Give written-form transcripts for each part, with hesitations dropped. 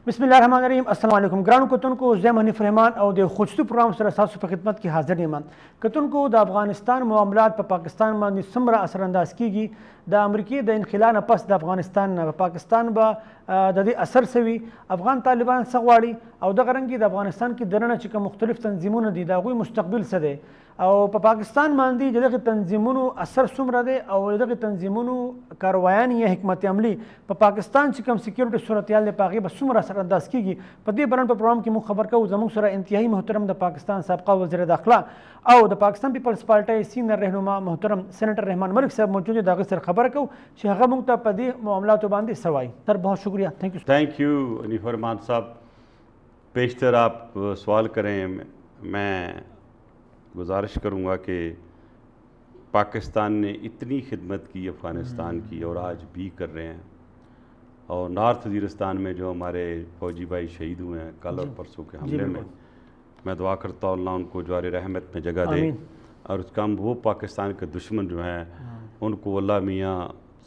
بسم الله الرحمن الرحیم. السلام علیکم ګرانو کتونکو، زه منیف رحمان او د خوشتو پروګرام سره تاسو په خدمت کې حاضر یم. کتونکو، د افغانستان معاملات په پاکستان باندې څومره اثر انداز کیږي؟ د امریکای د انخلا نه پس د افغانستان نه پاکستان به د دې اثر سوي افغان طالبان څه غواړي او دغه رنګ د افغانستان کې دننه چې کوم مختلف تنظیمونه دي د هغوی مستقبل څه دی او په پاکستان باندې د دغه تنظیمونو اثر څومره دی او دغه تنظیمونو کاروایانې یا حکمت عملي په پاکستان چې کوم سکیورټي صورتحال دی په هغې به څومره اثر انداز کیږي؟ په دې برن په پروګرام کې موږ خبر کوو. زموږ سره انتهایی محترم د پاکستان سابقه وزیر داخله او د پاکستان پیپلز پارټۍ سینیئر رهنما محترم سینیټر رحمان ملک صاحب موجود دي. د هغې سره خبره کوو چې هغه موږ ته په دې معاملاتو باندې څه وایي. سر بہت شکریہ. تھینک یو منیف رحمان صاحب. بیشتر آپ سوال کریں. میں گزارش کروں گا کہ پاکستان نے اتنی خدمت کی افغانستان کی اور آج بھی کر رہے ہیں، اور نارتھ وزیرستان میں جو ہمارے فوجی بھائی شہید ہوئے ہیں کل اور پرسوں کے حملے میں دعا کرتا ہوں اللہ ان کو جوار رحمت میں جگہ دے، اور اس کا وہ پاکستان کے دشمن جو ہیں ان کو اللہ میاں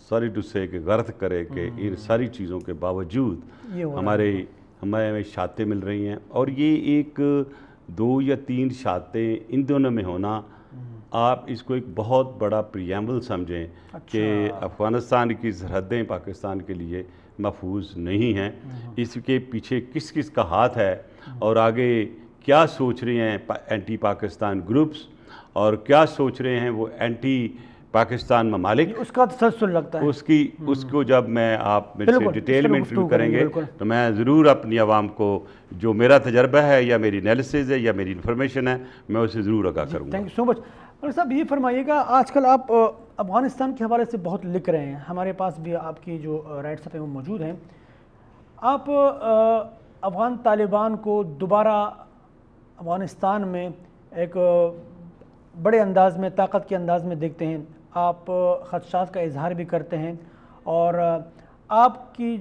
ساری ڈسے کے غرض کرے کہ ان ساری چیزوں کے باوجود ہمیں شہادتیں مل رہی ہیں. اور یہ ایک 2 یا 3 شہادتیں ان دونوں میں ہونا، آپ اس کو ایک بہت بڑا پریامبل سمجھیں کہ افغانستان کی سرحدیں پاکستان کے لیے محفوظ نہیں ہیں. اس کے پیچھے کس کس کا ہاتھ ہے اور آگے کیا سوچ رہے ہیں اینٹی پاکستان گروپس اور کیا سوچ رہے ہیں وہ اینٹی پاکستان ممالک، اس کا تسلسل لگتا ہے. اس کو جب میں آپ میرے سے ڈیٹیل میں انٹرویو کریں گے تو میں ضرور اپنی عوام کو جو میرا تجربہ ہے یا میری انالیسز ہے یا میری انفارمیشن ہے میں اسے ضرور آگاہ کروں گا. تھینک یو سو مچ. اور صاحب یہ فرمائیے گا، آج کل آپ افغانستان کے حوالے سے بہت لکھ رہے ہیں، ہمارے پاس بھی آپ کی جو رائٹس ہیں وہ موجود ہیں. آپ افغان طالبان کو دوبارہ افغانستان میں ایک بڑے انداز میں طاقت کے انداز میں دیکھتے ہیں. آپ خدشات کا اظہار بھی کرتے ہیں اور آپ کی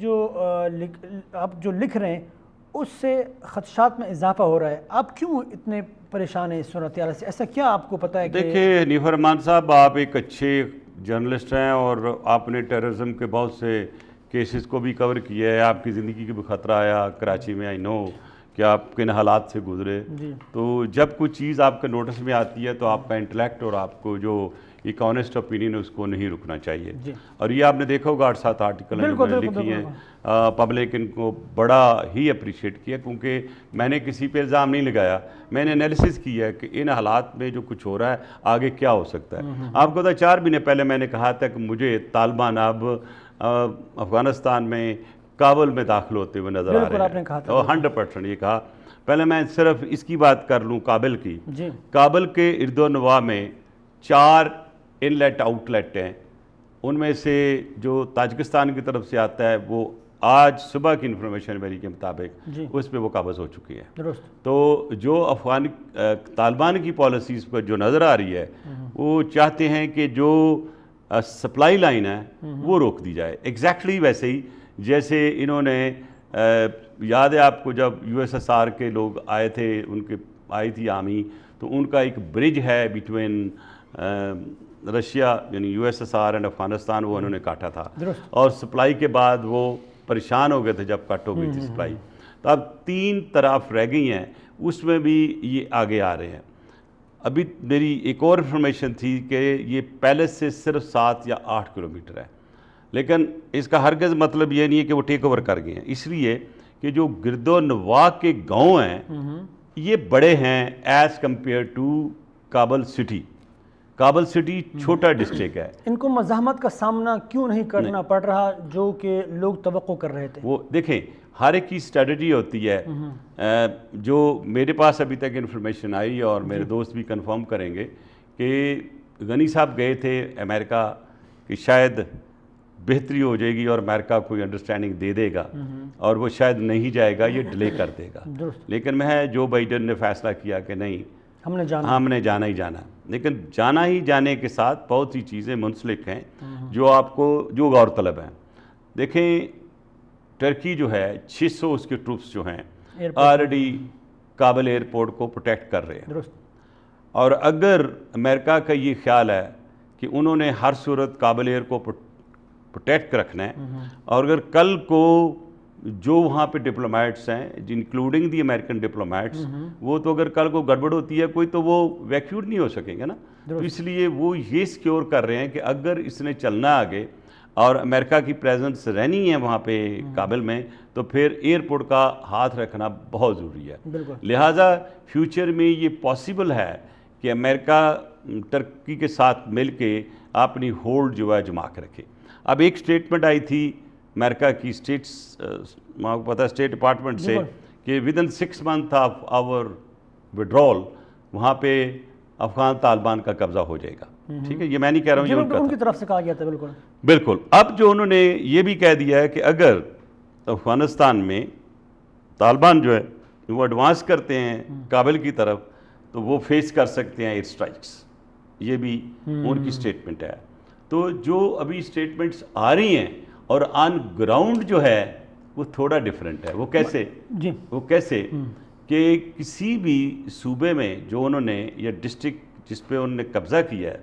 آپ جو لکھ رہے ہیں اس سے خدشات میں اضافہ ہو رہا ہے. آپ کیوں اتنے پریشان ہیں اس صورتحال سے؟ ایسا کیا آپ کو پتہ ہے؟ دیکھیے منیف رحمان صاحب، آپ ایک اچھے جرنلسٹ ہیں اور آپ نے ٹیررزم کے بہت سے کیسز کو بھی کور کیا ہے. آپ کی زندگی کی بھی خطرہ آیا کراچی میں، آئی نو کہ آپ کن حالات سے گزرے. تو جب کوئی چیز آپ کے نوٹس میں آتی ہے تو آپ کا انٹلیکٹ اور آپ کو جو ایک آنیسٹ اوپینین ہے اس کو نہیں رکنا چاہیے. اور یہ آپ نے دیکھا ہوگا 8-7 آرٹیکل میں نے لکھی ہیں، پبلک ان کو بڑا ہی اپریشیٹ کیا کیونکہ میں نے کسی پہ الزام نہیں لگایا، میں نے انالیسس کیا ہے کہ ان حالات میں جو کچھ ہو رہا ہے آگے کیا ہو سکتا ہے. آپ کو 4 مہینے پہلے میں نے کہا تھا کہ مجھے طالبان اب افغانستان میں کابل میں داخل ہوتے ہوئے نظر آ رہے ہیں، اور 100% یہ کہا. پہلے میں صرف اس کی بات کر لوں کابل کی. کابل کے ارد و نواح میں 4 انلیٹ آؤٹ لیٹ ہیں، ان میں سے جو تاجکستان کی طرف سے آتا ہے وہ آج صبح کی انفارمیشن میری کے مطابق اس پہ وہ قابض ہو چکی ہے. تو جو افغان طالبان کی پالیسیز پر جو نظر آ رہی ہے وہ چاہتے ہیں کہ جو سپلائی لائن ہے وہ روک دی جائے. ایگزیکٹلی ویسے ہی جیسے انہوں نے یاد ہے آپ کو جب USSR کے لوگ آئے تھے، ان کے آئی تھی آرمی، تو ان کا ایک برج ہے بٹوین رشیا یعنی USSR اینڈ افغانستان، وہ انہوں نے کاٹا تھا اور سپلائی کے بعد وہ پریشان ہو گئے تھے جب کٹ ہو گئی تھی سپلائی. تو اب 3 طرف رہ گئی ہیں، اس میں بھی یہ آگے آ رہے ہیں. ابھی میری ایک اور انفارمیشن تھی کہ یہ پیلس سے صرف 7 یا 8 کلومیٹر ہے، لیکن اس کا ہرگز مطلب یہ نہیں ہے کہ وہ ٹیک اوور کر گئے ہیں، اس لیے کہ جو گرد و نواح کے گاؤں ہیں یہ بڑے ہیں as compare to Kabul city. Kabul city چھوٹا ڈسٹرکٹ ہے. ان کو مزاحمت کا سامنا کیوں نہیں کرنا پڑ رہا جو کہ لوگ توقع کر رہے تھے؟ وہ دیکھیں ہر ایک کی اسٹریٹجی ہوتی ہے. جو میرے پاس ابھی تک انفارمیشن آئی اور میرے دوست بھی کنفرم کریں گے کہ غنی صاحب گئے تھے امریکہ کہ شاید بہتری ہو جائے گی اور امریکہ کوئی انڈرسٹینڈنگ دے دے گا، اور وہ شاید نہیں جائے گا، یہ ڈیلے کر دے گا. لیکن جو بائیڈن نے فیصلہ کیا کہ نہیں ہم نے جانا ہی جانا. لیکن جانا ہی جانے کے ساتھ بہت سی چیزیں منسلک ہیں جو آپ کو جو غور طلب ہیں. دیکھیں ٹرکی جو ہے 600 اس کے ٹروپس جو ہیں آلریڈی کابل ایئرپورٹ کو پروٹیکٹ کر رہے ہیں. اور اگر امریکہ کا یہ خیال ہے کہ انہوں نے ہر صورت کابل ایئر کو پروٹیکٹ رکھنا ہے، اور اگر کل کو جو وہاں پہ ڈپلومیٹس ہیں انکلوڈنگ دی امریکن ڈپلومیٹس، وہ تو اگر کل کو گڑبڑ ہوتی ہے کوئی تو وہ ویکیوٹ نہیں ہو سکیں گے نا. تو اس لیے وہ یہ سیکیور کر رہے ہیں کہ اگر اس نے چلنا آگے اور امریکہ کی پریزنس رہنی ہے وہاں پہ کابل میں، تو پھر ایئرپورٹ کا ہاتھ رکھنا بہت ضروری ہے. لہٰذا فیوچر میں یہ پاسبل ہے کہ امریکہ ترکی کے ساتھ مل کے اپنی ہولڈ جو ہے جما کے رکھے. اب ایک سٹیٹمنٹ آئی تھی امریکہ کی اسٹیٹ ڈپارٹمنٹ سے کہ within 6 months of our withdrawal وہاں پہ افغان طالبان کا قبضہ ہو جائے گا. ٹھیک ہے، یہ میں نہیں کہہ رہا ہوں، یہ ان کی طرف سے کہا گیا تھا. بالکل. اب جو انہوں نے یہ بھی کہہ دیا ہے کہ اگر افغانستان میں طالبان جو ہے وہ ایڈوانس کرتے ہیں کابل کی طرف تو وہ فیس کر سکتے ہیں ایئر اسٹرائکس. یہ بھی ان کی سٹیٹمنٹ ہے. تو جو ابھی سٹیٹمنٹس آ رہی ہیں اور آن گراؤنڈ جو ہے وہ تھوڑا ڈیفرنٹ ہے. وہ کیسے کہ کسی بھی صوبے میں جو انہوں نے یا ڈسٹرکٹ جس پہ انہوں نے قبضہ کیا ہے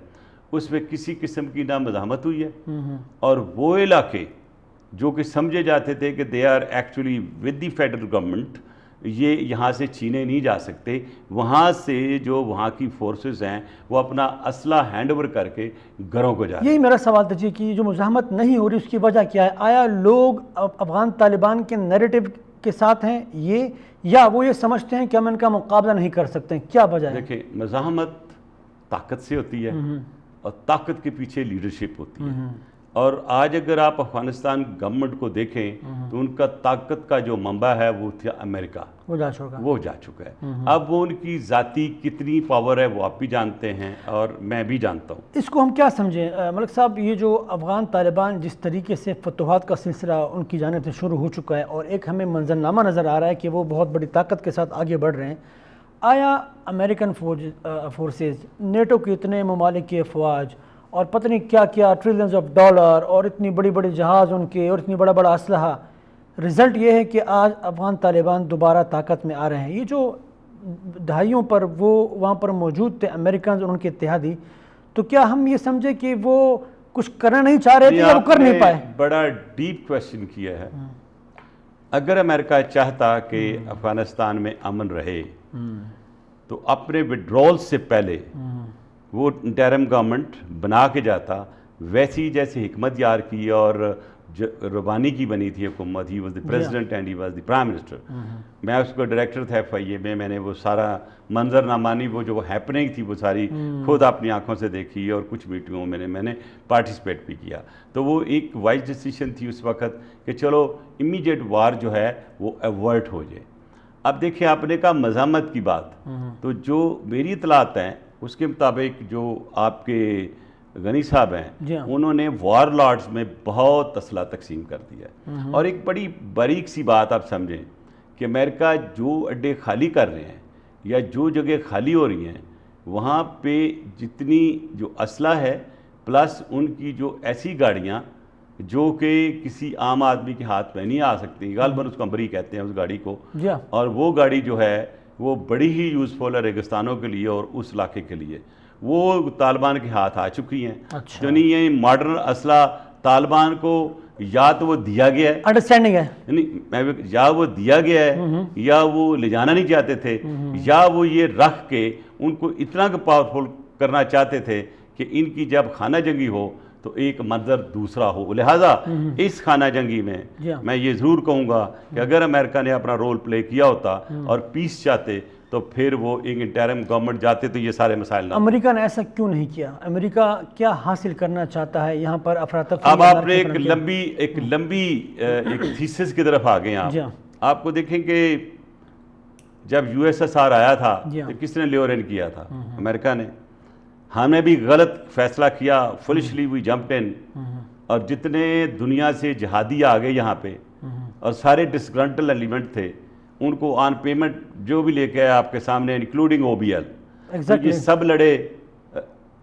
اس میں کسی قسم کی نہ مزاحمت ہوئی ہے، اور وہ علاقے جو کہ سمجھے جاتے تھے کہ they are actually with the federal government, یہ یہاں سے چھینے نہیں جا سکتے. وہاں سے جو وہاں کی فورسز ہیں وہ اپنا اسلحہ ہینڈ اوور کر کے گھروں کو جا رہے ہیں. یہی میرا سوال تھا جی کہ جو مزاحمت نہیں ہو رہی اس کی وجہ کیا ہے؟ آیا لوگ افغان طالبان کے نیریٹو کے ساتھ ہیں یہ، یا وہ یہ سمجھتے ہیں کہ ہم ان کا مقابلہ نہیں کر سکتے ہیں؟ کیا وجہ ہے؟ دیکھیں، مزاحمت طاقت سے ہوتی ہے اور طاقت کے پیچھے لیڈرشپ ہوتی ہے. اور آج اگر آپ افغانستان گورنمنٹ کو دیکھیں تو ان کا طاقت کا جو منبع ہے وہ تھا امریکہ، وہ جا چکا ہے. اب وہ ان کی ذاتی کتنی پاور ہے وہ آپ بھی جانتے ہیں اور میں بھی جانتا ہوں. اس کو ہم کیا سمجھیں ملک صاحب؟ یہ جو افغان طالبان جس طریقے سے فتوحات کا سلسلہ ان کی جانب سے شروع ہو چکا ہے اور ایک ہمیں منظرنامہ نظر آ رہا ہے کہ وہ بہت بڑی طاقت کے ساتھ آگے بڑھ رہے ہیں، آیا امریکن فورسز، نیٹو کے اتنے ممالک کی افواج اور پتہ نہیں کیا کیا ٹریلینز آف ڈالر اور اتنی بڑی بڑی جہاز ان کے اور اتنی بڑا بڑا اسلحہ، رزلٹ یہ ہے کہ آج افغان طالبان دوبارہ طاقت میں آ رہے ہیں؟ یہ جو دہائیوں پر وہ وہاں پر موجود تھے امریکنز اور ان کے اتحادی، تو کیا ہم یہ سمجھے کہ وہ کچھ کرنا نہیں چاہ رہے تھے یا وہ کر نہیں پائے؟ بڑا ڈیپ کویسچن کیا ہے. اگر امریکہ چاہتا کہ افغانستان میں امن رہے تو اپنے وڈرول سے پہلے وہ انٹرم گورنمنٹ بنا کے جاتا، ویسی جیسے حکمت یار کی اور ربانی کی بنی تھی حکومت. He was the president and he was the prime minister. میں اس کو ڈائریکٹر تھا FIA میں نے وہ سارا منظرنامہ وہ جو ہیپننگ تھی وہ ساری خود اپنی آنکھوں سے دیکھی اور کچھ میٹنگوں میں نے پارٹیسپیٹ بھی کیا. تو وہ ایک وائز ڈیسیشن تھی اس وقت کہ چلو امیڈیٹ وار جو ہے وہ ایورٹ ہو جائے. اب دیکھیں، آپ نے کہا مزاحمت کی بات، تو جو میری اطلاعات ہیں اس کے مطابق جو آپ کے غنی صاحب ہیں انہوں نے وار لارڈز میں بہت اسلحہ تقسیم کر دیا ہے. اور ایک بڑی باریک سی بات آپ سمجھیں کہ امریکہ جو اڈے خالی کر رہے ہیں یا جو جگہ خالی ہو رہی ہیں وہاں پہ جتنی جو اسلحہ ہے پلس ان کی جو ایسی گاڑیاں جو کہ کسی عام آدمی کے ہاتھ میں نہیں آ سکتی، غالباً اس کو امبری کہتے ہیں اس گاڑی کو، اور وہ گاڑی جو ہے وہ بڑی ہی یوزفل ہے ریگستانوں کے لیے اور اس علاقے کے لیے، وہ طالبان کے ہاتھ آ چکی ہیں. جو نہیں یہ ماڈرن اسلحہ طالبان کو یا تو وہ دیا گیا ہے، انڈرسٹینڈنگ ہے، یا وہ دیا گیا ہے یا وہ لے جانا نہیں چاہتے تھے، یا وہ یہ رکھ کے ان کو اتنا پاورفل کرنا چاہتے تھے کہ ان کی جب خانہ جنگی ہو تو ایک منظر دوسرا ہو. لہٰذا اس خانہ جنگی میں یہ ضرور کہوں گا کہ اگر امریکہ نے اپنا رول پلے کیا ہوتا اور پیس چاہتے تو پھر وہ ایک انٹرم گورنمنٹ جاتے تو یہ سارے مسائل نہ. امریکہ نے ایسا کیوں نہیں کیا؟ امریکہ کیا حاصل کرنا چاہتا ہے یہاں پر افراتفری؟ اب آپ نے ایک لمبی تھیسس کی طرف آ گئے ہیں. آپ کو دیکھیں کہ جب USSR آیا تھا تو کس نے لیور ان کیا تھا؟ امریکہ نے. ہم نے بھی غلط فیصلہ کیا، فلشلی وی جمپڈ ان، اور جتنے دنیا سے جہادی آ گئے یہاں پہ اور سارے ڈسگرنٹل ایلیمنٹ تھے ان کو آن پیمنٹ جو بھی لے کے آئے آپ کے سامنے انکلوڈنگ OBL، یہ سب لڑے.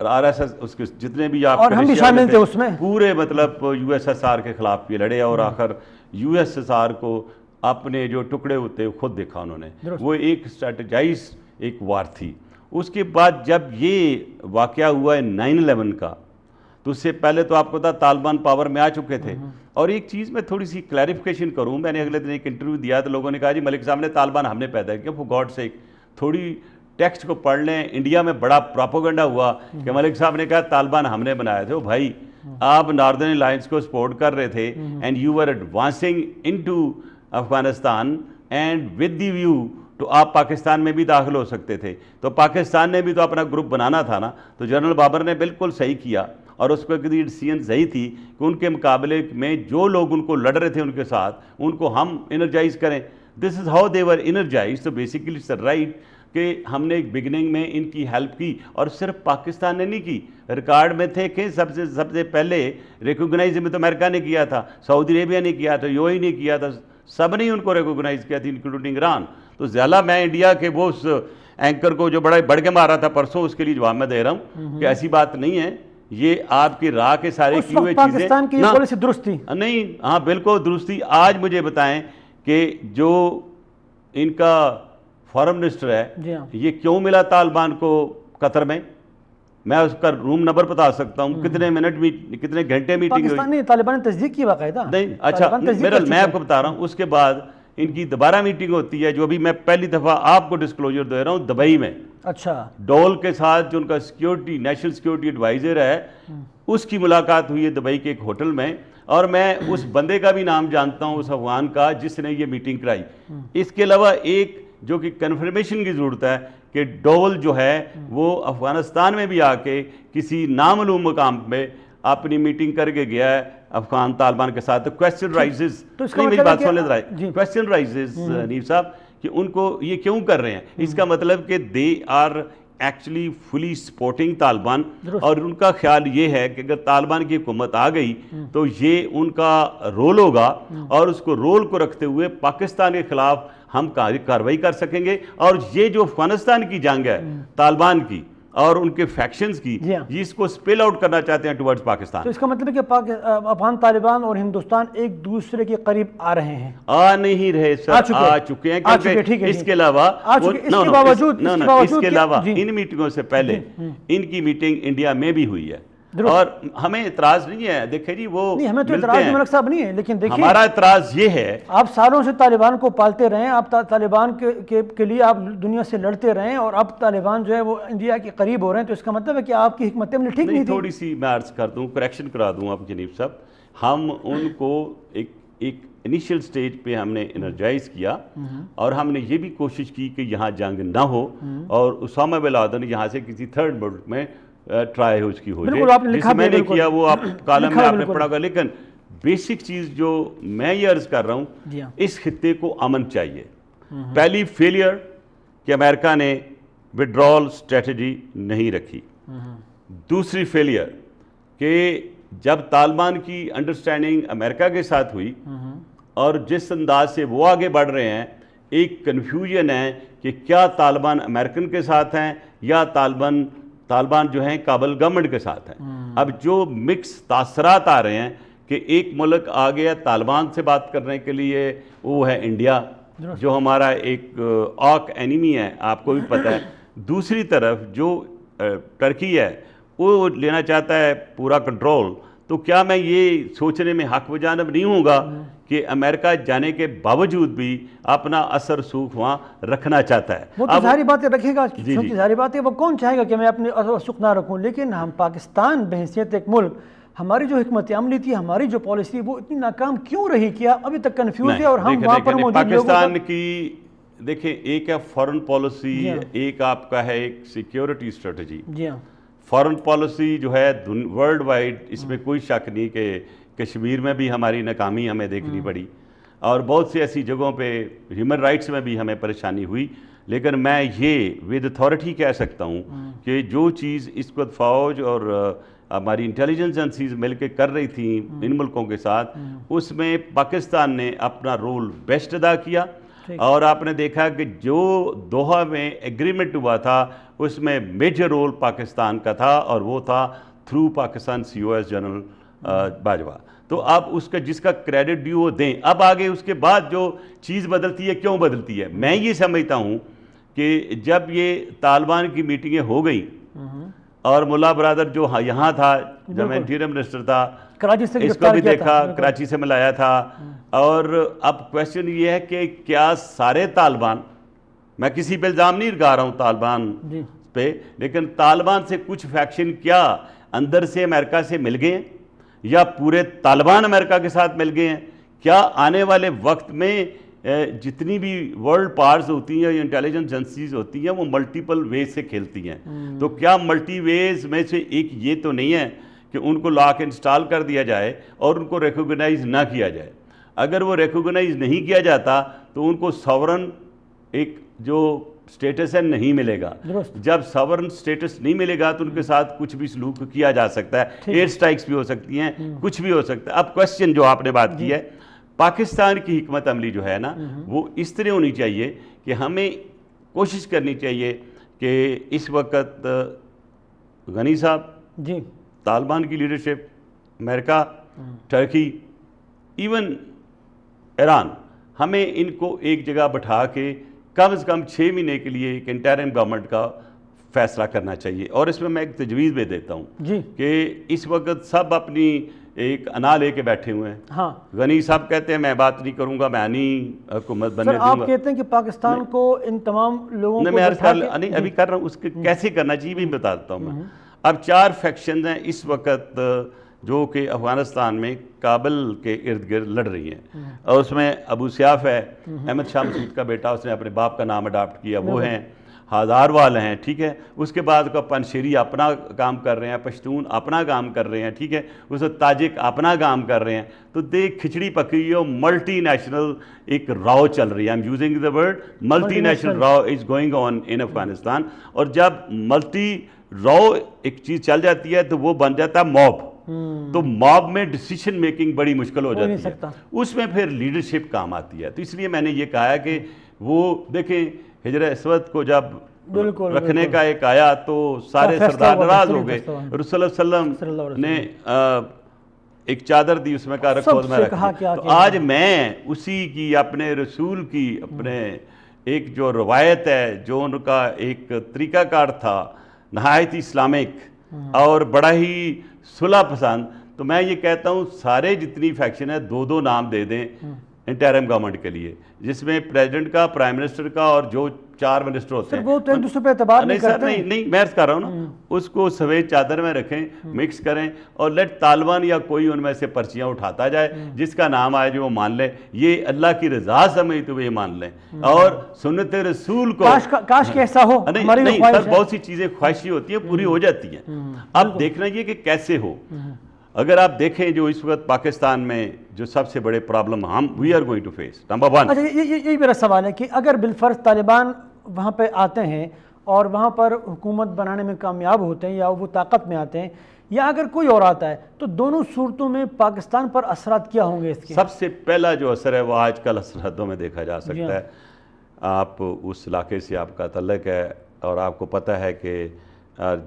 RSS اس کے جتنے بھی آپ بھی شامل تھے اس میں، پورے مطلب USSR کے خلاف بھی لڑے اور آخر USSR کو اپنے جو ٹکڑے ہوتے خود دیکھا انہوں نے. وہ ایک اسٹریٹجائز ایک وار تھی. اس کے بعد جب یہ واقعہ ہوا ہے 9/11 کا تو اس سے پہلے تو آپ کو پتا طالبان پاور میں آ چکے تھے. اور ایک چیز میں تھوڑی سی کلیریفیکیشن کروں, میں نے اگلے دن ایک انٹرویو دیا تو لوگوں نے کہا جی ملک صاحب نے طالبان ہم نے پیدا کیا. فور گاڈ سیک تھوڑی ٹیکسٹ کو پڑھ لیں. انڈیا میں بڑا پراپوگنڈا ہوا کہ ملک صاحب نے کہا طالبان ہم نے بنایا تھے. بھائی آپ ناردرن الائنس کو سپورٹ کر رہے تھے and you are advancing into Afghanistan and with the view تو آپ پاکستان میں بھی داخل ہو سکتے تھے. تو پاکستان نے بھی تو اپنا گروپ بنانا تھا نا. تو جنرل بابر نے بالکل صحیح کیا اور اس کو ڈیسیژن صحیح تھی کہ ان کے مقابلے میں جو لوگ ان کو لڑ رہے تھے ان کے ساتھ ان کو ہم انرجائز کریں. This is how they were energize. تو بیسیکلی اٹس رائٹ کہ ہم نے بگننگ میں ان کی ہیلپ کی اور صرف پاکستان نے نہیں کی. ریکارڈ میں تھے کہ سب سے پہلے ریکوگنائز میں تو امریکہ نے کیا تھا, سعودی عربیہ نے کیا تھا, UAE نے کیا تھا, سب نے ان کو ریکوگنائز کیا تھی انکلوڈنگ ایران. تو زیادہ میں انڈیا کے وہ اس اینکر کو جو بڑا بڑھ کے مارا تھا پرسوں اس کے لیے جواب میں دے رہا ہوں کہ ایسی بات نہیں ہے. یہ آپ کی راہ کے سارے کی ہوئے چیزیں پاکستان کی پالیسی درست تھی نہیں. ہاں بالکل درست تھی. آج مجھے بتائیں کہ جو ان کا فارن منسٹر ہے یہ کیوں ملا طالبان کو قطر میں, میں اس کا روم نمبر بتا سکتا ہوں, کتنے منٹ میں کتنے گھنٹے میٹنگ ہوئی. طالبان نے تصدیق کی باقاعدہ نہیں. اچھا میں آپ کو بتا رہا ہوں. اس کے بعد ان کی دوبارہ میٹنگ ہوتی ہے جو ابھی میں پہلی دفعہ آپ کو ڈسکلوجر دے رہا ہوں دبئی میں. اچھا ڈول کے ساتھ جو ان کا سیکیورٹی نیشنل سیکیورٹی ایڈوائزر ہے اس کی ملاقات ہوئی ہے دبئی کے ایک ہوٹل میں. اور میں اس بندے کا بھی نام جانتا ہوں اس افغان کا جس نے یہ میٹنگ کرائی. اس کے علاوہ ایک جو کہ کنفرمیشن کی ضرورت ہے کہ ڈول جو ہے وہ افغانستان میں بھی آ کے کسی نامعلوم مقام پہ اپنی میٹنگ کر کے گیا ہے افغان طالبان کے ساتھ. کویسچن رائزز نہیں میری بات سن لے کویسچن رائزز نیب صاحب کہ ان کو یہ کیوں کر رہے ہیں. اس کا مطلب کہ they are actually fully supporting Taliban اور ان کا خیال یہ ہے کہ اگر طالبان کی حکومت آ گئی تو یہ ان کا رول ہوگا اور اس کو رول کو رکھتے ہوئے پاکستان کے خلاف ہم کارروائی کر سکیں گے. اور یہ جو افغانستان کی جنگ ہے طالبان کی اور ان کے فیکشنز کی یہ اس کو سپیل آؤٹ کرنا چاہتے ہیں ٹورڈز پاکستان. تو اس کا مطلب ہے کہ افغان طالبان اور ہندوستان ایک دوسرے کے قریب آ رہے ہیں. آ نہیں رہے سر, آ چکے ہیں کیونکہ اس کے علاوہ اس کے علاوہ ان میٹنگوں سے پہلے ان کی میٹنگ انڈیا میں بھی ہوئی ہے اور ہمیں اعتراض نہیں ہے. دیکھیں جی وہ ہمیں تو اعتراض ملک صاحب نہیں ہے, لیکن دیکھیں ہمارا اعتراض یہ ہے آپ سالوں سے طالبان کو پالتے رہے, آپ طالبان کے لیے آپ دنیا سے لڑتے رہے اور اب طالبان جو ہے وہ انڈیا کے قریب ہو رہے ہیں. تو اس کا مطلب ہے کہ آپ کی حکمت عملی ٹھیک نہیں تھی. تھوڑی سی میں عرض کر دوں, کریکشن کرا دوں آپ جنیب صاحب. ہم ان کو ایک انیشیل سٹیج پہ ہم نے انرجائز کیا اور ہم نے یہ بھی کوشش کی کہ یہاں جنگ نہ ہو اور اسامہ بن لادن یہاں سے کسی تھرڈ ملک میں ٹرائی ہو اس کی ہو جائے. جس میں نے کیا وہ آپ کالم میں آپ نے پڑھا گا. لیکن بیسک چیز جو میں یہ عرض کر رہا ہوں اس خطے کو امن چاہیے. پہلی فیلئر کہ امریکہ نے وڈرال سٹریٹجی نہیں رکھی. دوسری فیلئر کہ جب طالبان کی انڈرسٹینڈنگ امریکہ کے ساتھ ہوئی اور جس انداز سے وہ آگے بڑھ رہے ہیں ایک کنفیوژن ہے کہ کیا طالبان امریکن کے ساتھ ہیں یا طالبان جو ہیں کابل گورنمنٹ کے ساتھ ہیں. اب جو مکس تاثرات آ رہے ہیں کہ ایک ملک آ گیا طالبان سے بات کرنے کے لیے وہ ہے انڈیا جو ہمارا ایک آک اینیمی ہے, آپ کو بھی پتہ ہے. دوسری طرف جو ٹرکی ہے وہ لینا چاہتا ہے پورا کنٹرول. تو کیا میں یہ سوچنے میں حق و جانب نہیں ہوں گا کہ امریکہ جانے کے باوجود بھی اپنا اثر سوکھ وہاں رکھنا چاہتا ہے. وہ تو ظاہری باتیں رکھے گا, ظاہری بات ہے وہ کون چاہے گا کہ میں اپنے اثر سوکھ نہ رکھوں. لیکن ہم پاکستان بحیثیت ایک ملک, ہماری جو حکمت عملی تھی, ہماری جو پالیسی وہ اتنی ناکام کیوں رہی, کیا ابھی تک کنفیوز ہے. اور ہم وہاں پر موجود پاکستان کی دیکھیں ایک ہے فارن پالیسی, ایک آپ کا ہے ایک سیکیورٹی اسٹریٹجی. جی ہاں فارن پالیسی جو ہے ورلڈ وائڈ اس میں کوئی شک نہیں کہ کشمیر میں بھی ہماری ناکامی ہمیں دیکھنی پڑی اور بہت سی ایسی جگہوں پہ ہیومن رائٹس میں بھی ہمیں پریشانی ہوئی. لیکن میں یہ ود اتھارٹی کہہ سکتا ہوں کہ جو چیز اس وقت فوج اور ہماری انٹیلیجنس ایجنسیز مل کے کر رہی تھیں ان ملکوں کے ساتھ, اس میں پاکستان نے اپنا رول بیسٹ ادا کیا. اور آپ نے دیکھا کہ جو دوحہ میں ایگریمنٹ ہوا تھا اس میں میجر رول پاکستان کا تھا اور وہ تھا through Pakistan COS general Bajwa. تو آپ اس کا جس کا کریڈٹ ڈیو وہ دیں. اب آگے اس کے بعد جو چیز بدلتی ہے کیوں بدلتی ہے, میں یہ سمجھتا ہوں کہ جب یہ طالبان کی میٹنگیں ہو گئیں اور ملا برادر جو یہاں تھا جب میں انٹیریئر منسٹر تھا، کراچی سے اس کو بھی دیکھا، کراچی سے ملایا تھا. اور اب کویسچن یہ ہے کہ کیا سارے طالبان، میں کسی پہ الزام نہیں لگا رہا ہوں طالبان پہ، لیکن طالبان سے کچھ فیکشن کیا اندر سے امریکہ سے مل گئے ہیں یا پورے طالبان امریکہ کے ساتھ مل گئے ہیں؟ کیا آنے والے وقت میں جتنی بھی ورلڈ پاورز ہوتی ہیں یا انٹیلیجنس ایجنسیز ہوتی ہیں وہ ملٹیپل ویز سے کھیلتی ہیں، تو کیا ملٹی ویز میں سے ایک یہ تو نہیں ہے کہ ان کو لا کے انسٹال کر دیا جائے اور ان کو ریکوگنائز نہ کیا جائے؟ اگر وہ ریکوگنائز نہیں کیا جاتا تو ان کو ساورن ایک جو سٹیٹس ہے نہیں ملے گا. جب ساورن سٹیٹس نہیں ملے گا تو ان کے ساتھ کچھ بھی سلوک کیا جا سکتا ہے، ایئر سٹرائکس بھی ہو سکتی ہیں، کچھ بھی ہو سکتا ہے. اب کویسچن جو آپ نے بات کی ہے، پاکستان کی حکمت عملی جو ہے نا وہ اس طرح ہونی چاہیے کہ ہمیں کوشش کرنی چاہیے کہ اس وقت غنی صاحب، طالبان کی لیڈرشپ، امریکہ، ٹرکی، ایون ایران، ہمیں ان کو ایک جگہ بٹھا کے کم از کم 6 مہینے کے لیے ایک انٹرم گورنمنٹ کا فیصلہ کرنا چاہیے. اور اس میں میں ایک تجویز بھی دیتا ہوں کہ اس وقت سب اپنی ایک انا لے کے بیٹھے ہوئے ہیں. غنی صاحب کہتے ہیں میں بات نہیں کروں گا، میں نہیں حکومت بننے دوں گا. آپ کہتے ہیں کہ پاکستان کو ان تمام لوگوں کو نہیں ابھی کر رہا ہوں، اس کے کیسے کرنا چاہیے بھی بتا دیتا ہوں میں. اب 4 فیکشنز ہیں اس وقت جو کہ افغانستان میں کابل کے ارد گرد لڑ رہی ہیں، اور اس میں ابو سیاف ہے، احمد شاہ مسعود کا بیٹا، اس نے اپنے باپ کا نام اڈاپٹ کیا، وہ ہیں. ہزاروال ہیں، ٹھیک ہے. اس کے بعد کا پنشیری اپنا کام کر رہے ہیں، پشتون اپنا کام کر رہے ہیں، ٹھیک ہے. اس وقت تاجک اپنا کام کر رہے ہیں. تو دیکھ کھچڑی پکی ہو، ملٹی نیشنل ایک راؤ چل رہی ہے. I am using the word multi national row is going on in Afghanistan. اور جب ملٹی راؤ ایک چیز چل جاتی ہے تو وہ بن جاتا ہے موب. تو موب میں ڈیسیشن میکنگ بڑی مشکل ہو جاتی ہے، اس میں پھر لیڈرشپ کام آتی ہے. تو اس لیے میں نے یہ کہا کہ وہ دیکھیں ہجر اسود کو جب رکھنے کا ایک آیا تو سارے سردار ناراض ہو گئے. رسول اللہ صلی اللہ علیہ وسلم نے ایک چادر دی، اس میں کہا رکھو میں رکھی. تو آج میں اسی کی اپنے رسول کی اپنے ایک جو روایت ہے، جو ان کا ایک طریقہ کار تھا نہایت اسلامک اور بڑا ہی صلح پسند، تو میں یہ کہتا ہوں سارے جتنی فیکشن ہے 2 نام دے دیں انٹرم گورنمنٹ کے لیے، جس میں پریزیڈنٹ کا، پرائم منسٹر کا اور جو 4 منسٹر ہوتے ہیں. وہ تو ایک دوسرے پہ اعتبار نہیں کرتے ہیں. نہیں میں عرض کر رہا ہوں نا، اس کو سفید چادر میں رکھیں، مکس کریں اور لیٹ طالبان یا کوئی ان میں سے پرچیاں اٹھاتا جائے، جس کا نام آئے جو وہ مان لے. یہ اللہ کی رضا سمجھ تو یہ مان لیں، اور سنت رسول کو کاش کہ ایسا ہو. نہیں سر، بہت سی چیزیں خواہشی ہوتی ہیں، پوری ہو جاتی ہیں. اب دیکھنا یہ کہ کیسے ہو. اگر آپ دیکھیں جو اس وقت پاکستان میں جو سب سے بڑے پرابلم ہم we are going to face, number 1. اچھا یہی میرا سوال ہے کہ اگر بالفرض طالبان وہاں پہ آتے ہیں اور وہاں پر حکومت بنانے میں کامیاب ہوتے ہیں یا وہ طاقت میں آتے ہیں، یا اگر کوئی اور آتا ہے، تو دونوں صورتوں میں پاکستان پر اثرات کیا ہوں گے اس کے؟ سب سے پہلا جو اثر ہے وہ آج کل سرحدوں میں دیکھا جا سکتا ہے. آپ اس علاقے سے آپ کا تعلق ہے اور آپ کو پتہ ہے کہ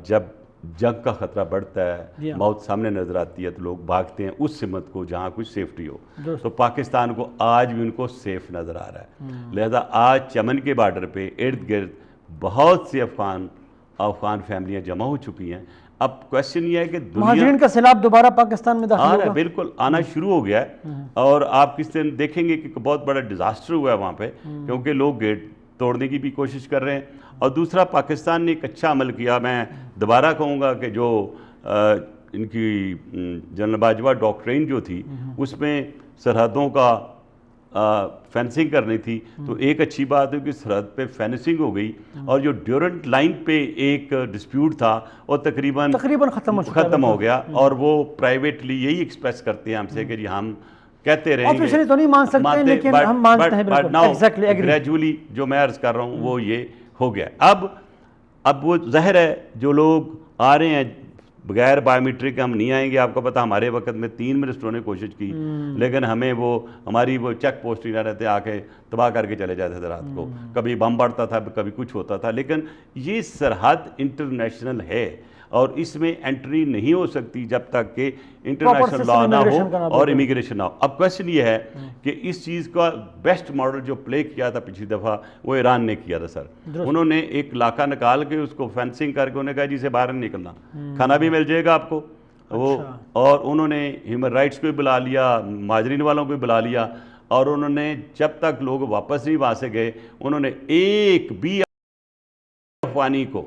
جب جنگ کا خطرہ بڑھتا ہے، موت سامنے نظر آتی ہے، تو لوگ بھاگتے ہیں اس سمت کو جہاں کچھ سیفٹی ہو. تو پاکستان کو آج بھی ان کو سیف نظر آ رہا ہے. لہذا آج چمن کے بارڈر پہ ارد گرد بہت سی افغان فیملیاں جمع ہو چکی ہیں. اب کویسچن یہ ہے کہ مہاجرین کا سیلاب دوبارہ پاکستان میں داخل ہوگا؟ بالکل آنا شروع ہو گیا ہے. اور آپ کس دن دیکھیں گے کہ بہت بڑا ڈیزاسٹر ہوا ہے وہاں پہ، کیونکہ لوگ گیٹ توڑنے کی بھی کوشش کر رہے ہیں. اور دوسرا، پاکستان نے ایک اچھا عمل کیا. میں دوبارہ کہوں گا کہ جو ان کی جنرل باجوہ ڈاکٹرین جو تھی، اس میں سرحدوں کا فینسنگ کرنی تھی. تو ایک اچھی بات ہے کہ سرحد پہ فینسنگ ہو گئی، اور جو ڈیورنٹ لائن پہ ایک ڈسپیوٹ تھا وہ تقریباً ختم ہو گیا. اور وہ پرائیویٹلی یہی ایکسپریس کرتے ہیں ہم سے کہ جی ہم کہتے رہیں گے، آفیشلی تو نہیں مان سکتے لیکن ہم مانتے ہیں. بالکل گریجولی جو میں عرض کر رہا ہوں وہ یہ ہو گیا. اب وہ ظاہر ہے جو لوگ آ رہے ہیں بغیر بایو میٹرک ہم نہیں آئیں گے. آپ کو پتہ ہمارے وقت میں 3 منسٹروں نے کوشش کی، لیکن ہمیں ہماری وہ چیک پوسٹ ہی نہ رہتے، آ کے تباہ کر کے چلے جاتے تھے رات کو. کبھی بم پڑتا تھا، کبھی کچھ ہوتا تھا. لیکن یہ سرحد انٹرنیشنل ہے. اور اس میں انٹری نہیں ہو سکتی جب تک کہ انٹرنیشنل لا نہ ہو اور امیگریشن نہ ہو. اب کویشچن یہ ہے کہ اس چیز کا بیسٹ ماڈل جو پلے کیا تھا پچھلی دفعہ وہ ایران نے کیا تھا سر. انہوں نے ایک علاقہ نکال کے اس کو فینسنگ کر کے انہوں نے کہا جی سے باہر نہیں نکلنا, کھانا بھی مل جائے گا آپ کو وہ, اور انہوں نے ہیومن رائٹس کو بھی بلا لیا, مہاجرین والوں کو بھی بلا لیا, اور انہوں نے جب تک لوگ واپس نہیں وہاں سے گئے انہوں نے ایک بھی افغانی کو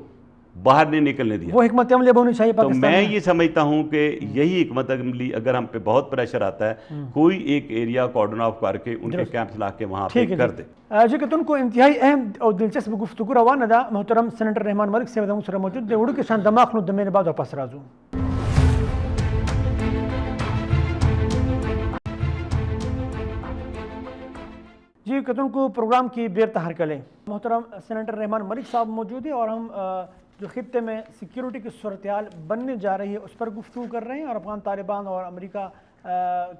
باہر نہیں نکلنے دیا. وہ حکمت عملی ہونی چاہیے تو میں یہ سمجھتا ہوں کہ یہی حکمت عملی, اگر ہم پہ بہت پریشر آتا ہے کوئی ایک ایریا کارڈن آف کر کے ان کے کیمپس لا کے وہاں پہ کر دے. جی کہ تن کو انتہائی اہم اور دلچسپ گفتگو روانہ دا محترم سینیٹر رحمان ملک سے سر موجود دے اڑو کے شان دماغ نو دمین بعد واپس راځو. جی کتن کو پروگرام کی بیر تہر کلے محترم سینیٹر رحمان ملک صاحب موجود ہیں اور ہم جو خطے میں سیکیورٹی کی صورتحال بننے جا رہی ہے اس پر گفتگو کر رہے ہیں, اور افغان طالبان اور امریکہ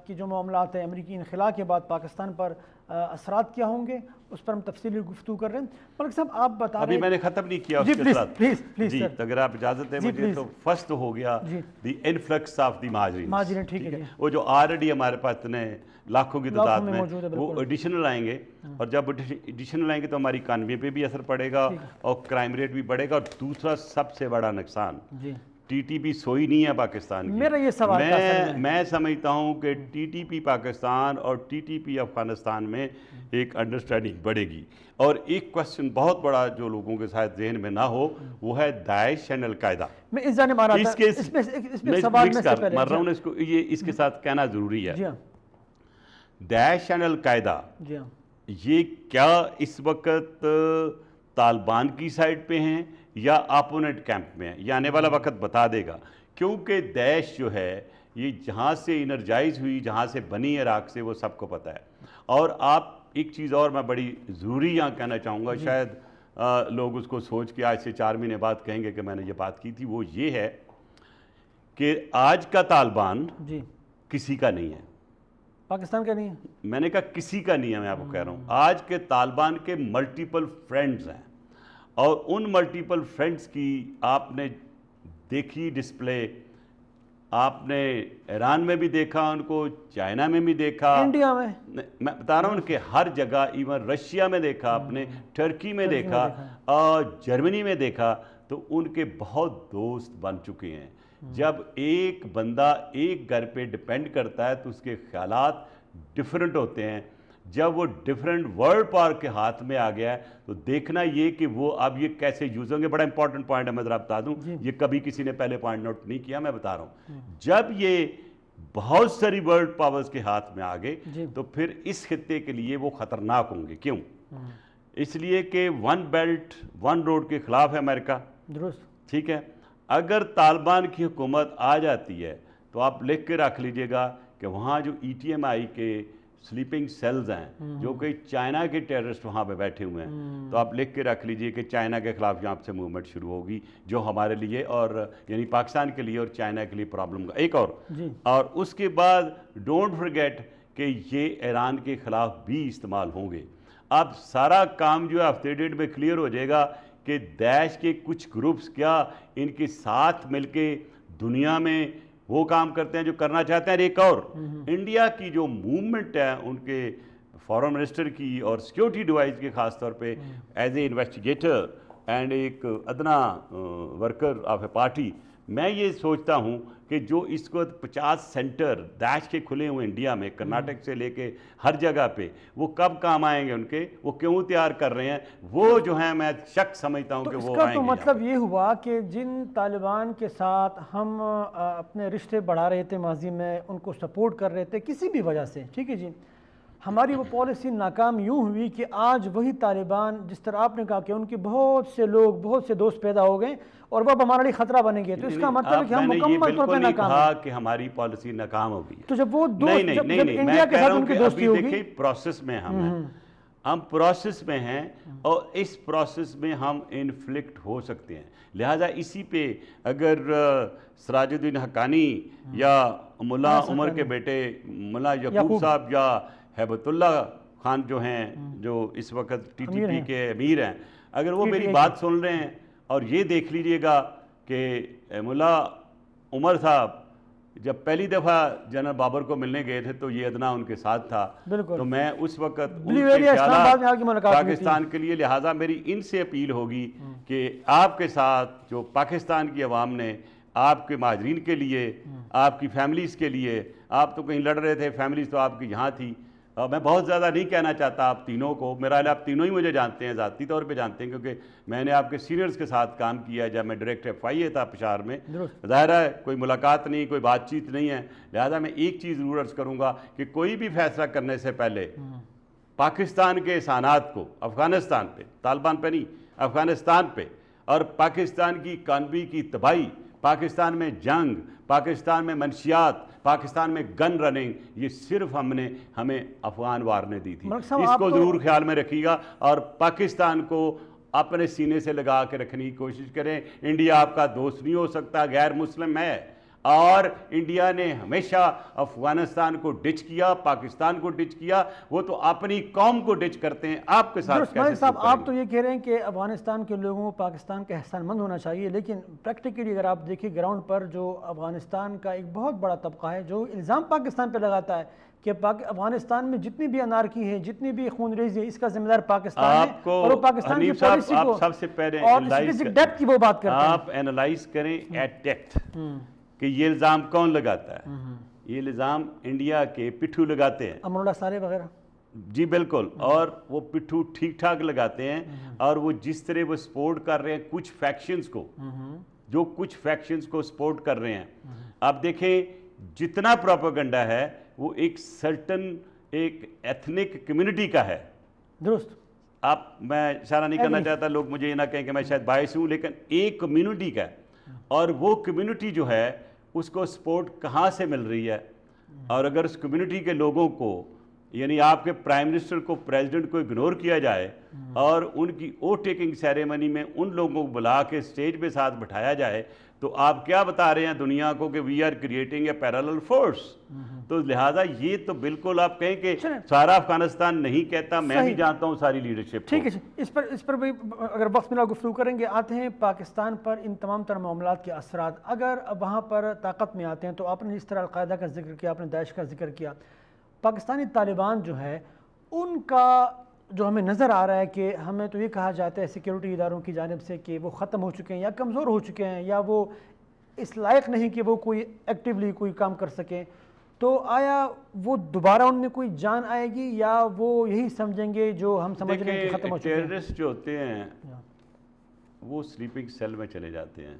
کی جو معاملات ہیں, امریکی انخلاء کے بعد پاکستان پر اثرات کیا ہوں گے اس پر ہم تفصیلی گفتگو کر رہے ہیں. ملک صاحب آپ بتا رہے ہیں, ابھی میں نے ختم نہیں کیا جی پلیز جی اگر آپ اجازت دیں مجھے, تو فرسٹ ہو گیا دی انفلکس آف دی مہاجرین. ٹھیک ہے, وہ جو آلریڈی ہمارے پاس اتنے لاکھوں کی تعداد میں وہ ایڈیشنل آئیں گے, اور جب ایڈیشنل آئیں گے تو ہماری اکانومی پہ بھی اثر پڑے گا اور کرائم ریٹ بھی بڑھے گا. اور دوسرا سب سے بڑا نقصان, ٹی ٹی پی سوئی نہیں ہے پاکستان کی. میرا یہ سوال میں سمجھتا ہوں کہ ٹی ٹی پی پاکستان اور ٹی ٹی پی افغانستان میں ایک انڈرسٹینڈنگ بڑھے گی. اور ایک کوشچن بہت بڑا جو لوگوں کے ساتھ ذہن میں نہ ہو وہ ہے داعش اینڈ القاعدہ. میں اس جانب آ رہا تھا, اس میں سوال میں سے پہلے مر رہا ہوں اس کو, یہ اس کے ساتھ کہنا ضروری ہے. داعش اینڈ القاعدہ یہ کیا اس وقت طالبان کی سائڈ پہ ہیں یا اپوننٹ کیمپ میں ہیں, یہ آنے والا وقت بتا دے گا. کیونکہ داعش جو ہے یہ جہاں سے انرجائز ہوئی, جہاں سے بنی عراق سے, وہ سب کو پتہ ہے. اور آپ ایک چیز اور میں بڑی ضروری یہاں کہنا چاہوں گا, شاید لوگ اس کو سوچ کے آج سے 4 مہینے بعد کہیں گے کہ میں نے یہ بات کی تھی, وہ یہ ہے کہ آج کا طالبان کسی کا نہیں ہے, پاکستان کا نہیں ہے. میں نے کہا کسی کا نہیں ہے, میں آپ کو کہہ رہا ہوں آج کے طالبان کے ملٹیپل فرینڈز ہیں, اور ان ملٹیپل فرینڈز کی آپ نے دیکھی ڈسپلے, آپ نے ایران میں بھی دیکھا ان کو, چائنا میں بھی دیکھا, انڈیا میں بتا رہا ہوں ان کے ہر جگہ, ایون رشیا میں دیکھا آپ نے, ٹرکی میں دیکھا, اور جرمنی میں دیکھا. تو ان کے بہت دوست بن چکے ہیں. جب ایک بندہ ایک گھر پہ ڈپینڈ کرتا ہے تو اس کے خیالات ڈیفرنٹ ہوتے ہیں. جب وہ ڈیفرنٹ ورلڈ پاور کے ہاتھ میں آ گیا ہے تو دیکھنا یہ کہ وہ اب یہ کیسے یوز ہوں گے. بڑا امپورٹنٹ پوائنٹ ہے, میں ذرا بتا دوں, یہ کبھی کسی نے پہلے پوائنٹ نوٹ نہیں کیا, میں بتا رہا ہوں. جب یہ بہت ساری ورلڈ پاورز کے ہاتھ میں آ گئے تو پھر اس خطے کے لیے وہ خطرناک ہوں گے. کیوں؟ اس لیے کہ ون بیلٹ ون روڈ کے خلاف ہے امریکہ, ٹھیک ہے. اگر طالبان کی حکومت آ جاتی ہے تو آپ لکھ کے رکھ لیجئے گا کہ وہاں جو ای ٹی ایم آئی کے سلیپنگ سیلز ہیں, جو کہ چائنا کے ٹیررسٹ وہاں پہ بیٹھے ہوئے ہیں, تو آپ لکھ کے رکھ لیجئے کہ چائنا کے خلاف یہاں سے موومنٹ شروع ہوگی, جو ہمارے لیے اور یعنی پاکستان کے لیے اور چائنا کے لیے پرابلم کا ایک اور اس کے بعد ڈونٹ فرگیٹ کہ یہ ایران کے خلاف بھی استعمال ہوں گے. اب سارا کام جو ہے ہفتے ڈیڑھ میں کلیئر ہو جائے گا کہ داعش کے کچھ گروپس کیا ان کے ساتھ مل کے دنیا میں وہ کام کرتے ہیں جو کرنا چاہتے ہیں. ایک اور انڈیا کی جو موومنٹ ہے ان کے فارن منسٹر کی اور سیکیورٹی ڈیوائس کے خاص طور پہ ایز اے انویسٹیگیٹر اینڈ ایک ادنا ورکر آف اے پارٹی, میں یہ سوچتا ہوں کہ جو اس کو 50 سینٹر داعش کے کھلے ہوئے انڈیا میں, کرناٹک سے لے کے ہر جگہ پہ, وہ کب کام آئیں گے ان کے, وہ کیوں تیار کر رہے ہیں, وہ جو ہیں میں شک سمجھتا ہوں کہ وہ آئیں گے. اس کا تو مطلب یہ ہوا کہ جن طالبان کے ساتھ ہم اپنے رشتے بڑھا رہے تھے ماضی میں, ان کو سپورٹ کر رہے تھے کسی بھی وجہ سے, ٹھیک ہے جی, ہماری وہ پالیسی ناکام یوں ہوئی کہ آج وہی طالبان, جس طرح آپ نے کہا کہ ان کے بہت سے لوگ, بہت سے دوست پیدا ہو گئے اور وہ اب ہمارے لیے خطرہ بنیں گے. تو اس کا مطلب ہے کہ ہم مکمل طور پہ ناکام ہیں. کہا کہ ہماری پالیسی ناکام ہوگی. تو جب وہ دوست, جب انڈیا کے ساتھ ان کی دوستی ہوگی, دیکھیں پروسیس میں ہم پروسیس میں ہیں, اور اس پروسیس میں ہم انفلکٹ ہو سکتے ہیں. لہٰذا اسی پہ اگر سراج الدین حقانی یا ملا عمر کے بیٹے ملا یعقوب صاحب یا ہیبت اللہ خان جو ہیں, جو اس وقت ٹی ٹی پی کے امیر ہیں, اگر وہ میری بات سن رہے ہیں, اور یہ دیکھ لیجئے گا کہ ملا عمر صاحب جب پہلی دفعہ جنرل بابر کو ملنے گئے تھے تو یہ ادنا ان کے ساتھ تھا، تو میں اس وقت ان کے خیالات پاکستان کے لیے، لہٰذا میری ان سے اپیل ہوگی کہ آپ کے ساتھ جو پاکستان کی عوام نے آپ کے مہاجرین کے لیے، آپ کی فیملیز کے لیے، آپ تو کہیں لڑ رہے تھے، فیملیز تو آپ کی یہاں تھی، میں بہت زیادہ نہیں کہنا چاہتا آپ تینوں کو، میرا خیال آپ تینوں ہی مجھے جانتے ہیں، ذاتی طور پہ جانتے ہیں، کیونکہ میں نے آپ کے سینئرز کے ساتھ کام کیا جب میں ڈائریکٹر FIA تھا پشاور میں، ظاہر ہے کوئی ملاقات نہیں، کوئی بات چیت نہیں ہے، لہذا میں ایک چیز ضرور عرض کروں گا کہ کوئی بھی فیصلہ کرنے سے پہلے پاکستان کے احسانات کو، افغانستان پہ، طالبان پہ نہیں، افغانستان پہ، اور پاکستان کی اکانومی کی تباہی، پاکستان میں جنگ، پاکستان میں منشیات، پاکستان میں گن رننگ، یہ صرف ہمیں افغان وار نے دی تھی، اس کو ضرور خیال میں رکھیے گا، اور پاکستان کو اپنے سینے سے لگا کے رکھنے کی کوشش کریں۔ انڈیا آپ کا دوست نہیں ہو سکتا، غیر مسلم ہے، اور انڈیا نے ہمیشہ افغانستان کو ڈچ کیا، پاکستان کو ڈچ کیا، وہ تو اپنی قوم کو ڈچ کرتے ہیں، آپ کے ساتھ کیسے صاحب آپ تو یہ کہہ رہے ہیں کہ افغانستان کے لوگوں کو پاکستان کا احسان مند ہونا چاہیے، لیکن پریکٹیکلی اگر آپ دیکھیں گراؤنڈ پر جو افغانستان کا ایک بہت بڑا طبقہ ہے جو الزام پاکستان پہ لگاتا ہے کہ افغانستان میں جتنی بھی انارکی ہے، جتنی بھی خون ریزی ہے، اس کا ذمہ دار پاکستان ہے، اور وہ پاکستان کی پالیسی کو سب سے پہلے اور اسٹریٹجک ڈیپتھ کی وہ بات کرتے ہیں۔ آپ اینالائز کریں ایٹ ڈیپتھ کہ یہ الزام کون لگاتا ہے، یہ الزام انڈیا کے پٹھو لگاتے ہیں، امر اللہ صالح وغیرہ، جی بالکل، اور وہ پٹھو ٹھیک ٹھاک لگاتے ہیں، اور وہ جس طرح وہ سپورٹ کر رہے ہیں کچھ فیکشنز کو، جو کچھ فیکشنز کو سپورٹ کر رہے ہیں، آپ دیکھیں جتنا پروپیگنڈا ہے وہ ایک سرٹن ایک ایتھنک کمیونٹی کا ہے، درست، میں اشارہ نہیں کرنا چاہتا لوگ مجھے یہ نہ کہیں کہ میں شاید باعث ہوں، لیکن ایک کمیونٹی کا ہے، اور وہ کمیونٹی جو ہے اس کو سپورٹ کہاں سے مل رہی ہے، اور اگر اس کمیونٹی کے لوگوں کو، یعنی آپ کے پرائم منسٹر کو، پریزیڈنٹ کو اگنور کیا جائے اور ان کی اوٹ ٹیکنگ سیریمنی میں ان لوگوں کو بلا کے سٹیج پہ ساتھ بٹھایا جائے، تو آپ کیا بتا رہے ہیں دنیا کو کہ we are creating a parallel force, تو لہٰذا یہ تو بالکل آپ کہیں کہ سارا افغانستان نہیں کہتا، میں بھی جانتا ہوں ساری لیڈرشپ، ٹھیک ہے، اس پر بھی اگر وقت ملا گفتگو کریں گے۔ آتے ہیں پاکستان پر ان تمام تر معاملات کے اثرات، اگر وہاں پر طاقت میں آتے ہیں تو آپ نے جس طرح القاعدہ کا ذکر کیا، آپ نے داعش کا ذکر کیا، پاکستانی طالبان جو ہے ان کا جو ہمیں نظر آ رہا ہے کہ ہمیں تو یہ کہا جاتا ہے سیکیورٹی اداروں کی جانب سے کہ وہ ختم ہو چکے ہیں یا کمزور ہو چکے ہیں یا وہ اس لائق نہیں کہ وہ کوئی ایکٹیولی کوئی کام کر سکیں، تو آیا وہ دوبارہ ان میں کوئی جان آئے گی یا وہ یہی سمجھیں گے جو ہم سمجھ رہے ہیں کہ ختم ہو چکے ہیں؟ ٹیررسٹ جو ہوتے ہیں وہ سلیپنگ سیل میں چلے جاتے ہیں،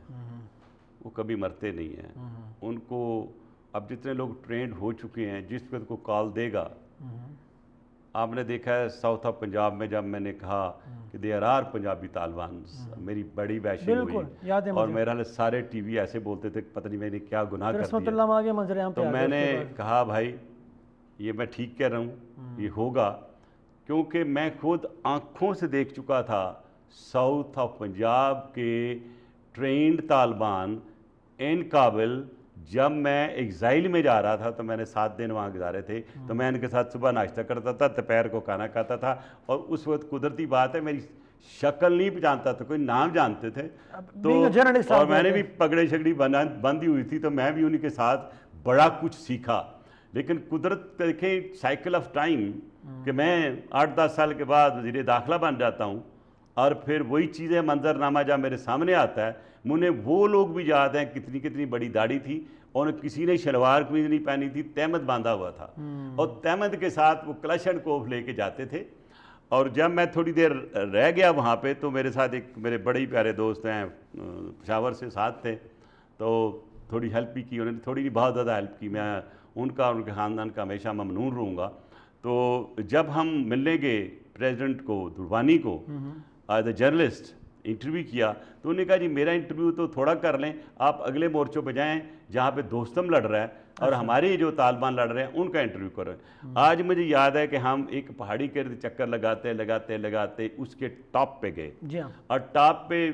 وہ کبھی مرتے نہیں ہیں، ان کو اب جتنے لوگ ٹرینڈ ہو چکے ہیں، جس وقت کو کال دے گا، آپ نے دیکھا ہے ساؤتھ آف پنجاب میں جب میں نے کہا کہ دیر آر پنجابی طالبان، میری بڑی بیشنگ ہوئی، اور میرا سارے ٹی وی ایسے بولتے تھے پتہ نہیں میں نے کیا گناہ کر دیا، تو میں نے کہا بھائی یہ میں ٹھیک کہہ رہا ہوں، یہ ہوگا، کیونکہ میں خود آنکھوں سے دیکھ چکا تھا ساؤتھ آف پنجاب کے ٹرینڈ طالبان ان کابل، جب میں ایگزائل میں جا رہا تھا تو میں نے 7 دن وہاں گزارے تھے، تو میں ان کے ساتھ صبح ناشتہ کرتا تھا، دوپہر کو کھانا کھاتا تھا، اور اس وقت قدرتی بات ہے میری شکل نہیں پہچانتا تھا، کوئی نام جانتے تھے، تو اور میں نے بھی پگڑے شگڑی بندی ہوئی تھی، تو میں بھی ان کے ساتھ بڑا کچھ سیکھا، لیکن قدرت دیکھیں سائیکل آف ٹائم کہ میں 8-10 سال کے بعد وزیر داخلہ بن جاتا ہوں، اور پھر وہی چیزیں منظر نامہ جب میرے سامنے آتا ہے، مجھے وہ لوگ بھی یاد ہیں کتنی بڑی داڑھی تھی، اور کسی نے شلوار قمیض نہیں پہنی تھی، تہمت باندھا ہوا تھا، اور تہمت کے ساتھ وہ کلشن کوف لے کے جاتے تھے، اور جب میں تھوڑی دیر رہ گیا وہاں پہ تو میرے ساتھ ایک میرے بڑے ہی پیارے دوست ہیں پشاور سے ساتھ تھے، تو تھوڑی ہیلپ بھی کی انہوں نے، تھوڑی نہیں بہت زیادہ ہیلپ کی، میں ان کا اور ان کے خاندان کا ہمیشہ ممنون رہوں گا۔ تو جب ہم ملنے گئے پریزیڈنٹ کو، دھروانی کو، ایز اے جرنلسٹ انٹرویو کیا، تو انہوں نے کہا جی میرا انٹرویو تو تھوڑا کر لیں، آپ اگلے مورچوں پہ جائیں جہاں پہ دوستم لڑ رہا ہے اور ہمارے جو طالبان لڑ رہے ہیں ان کا انٹرویو کریں۔ آج مجھے یاد ہے کہ ہم ایک پہاڑی کے چکر لگاتے اس کے ٹاپ پہ گئے، اور ٹاپ پہ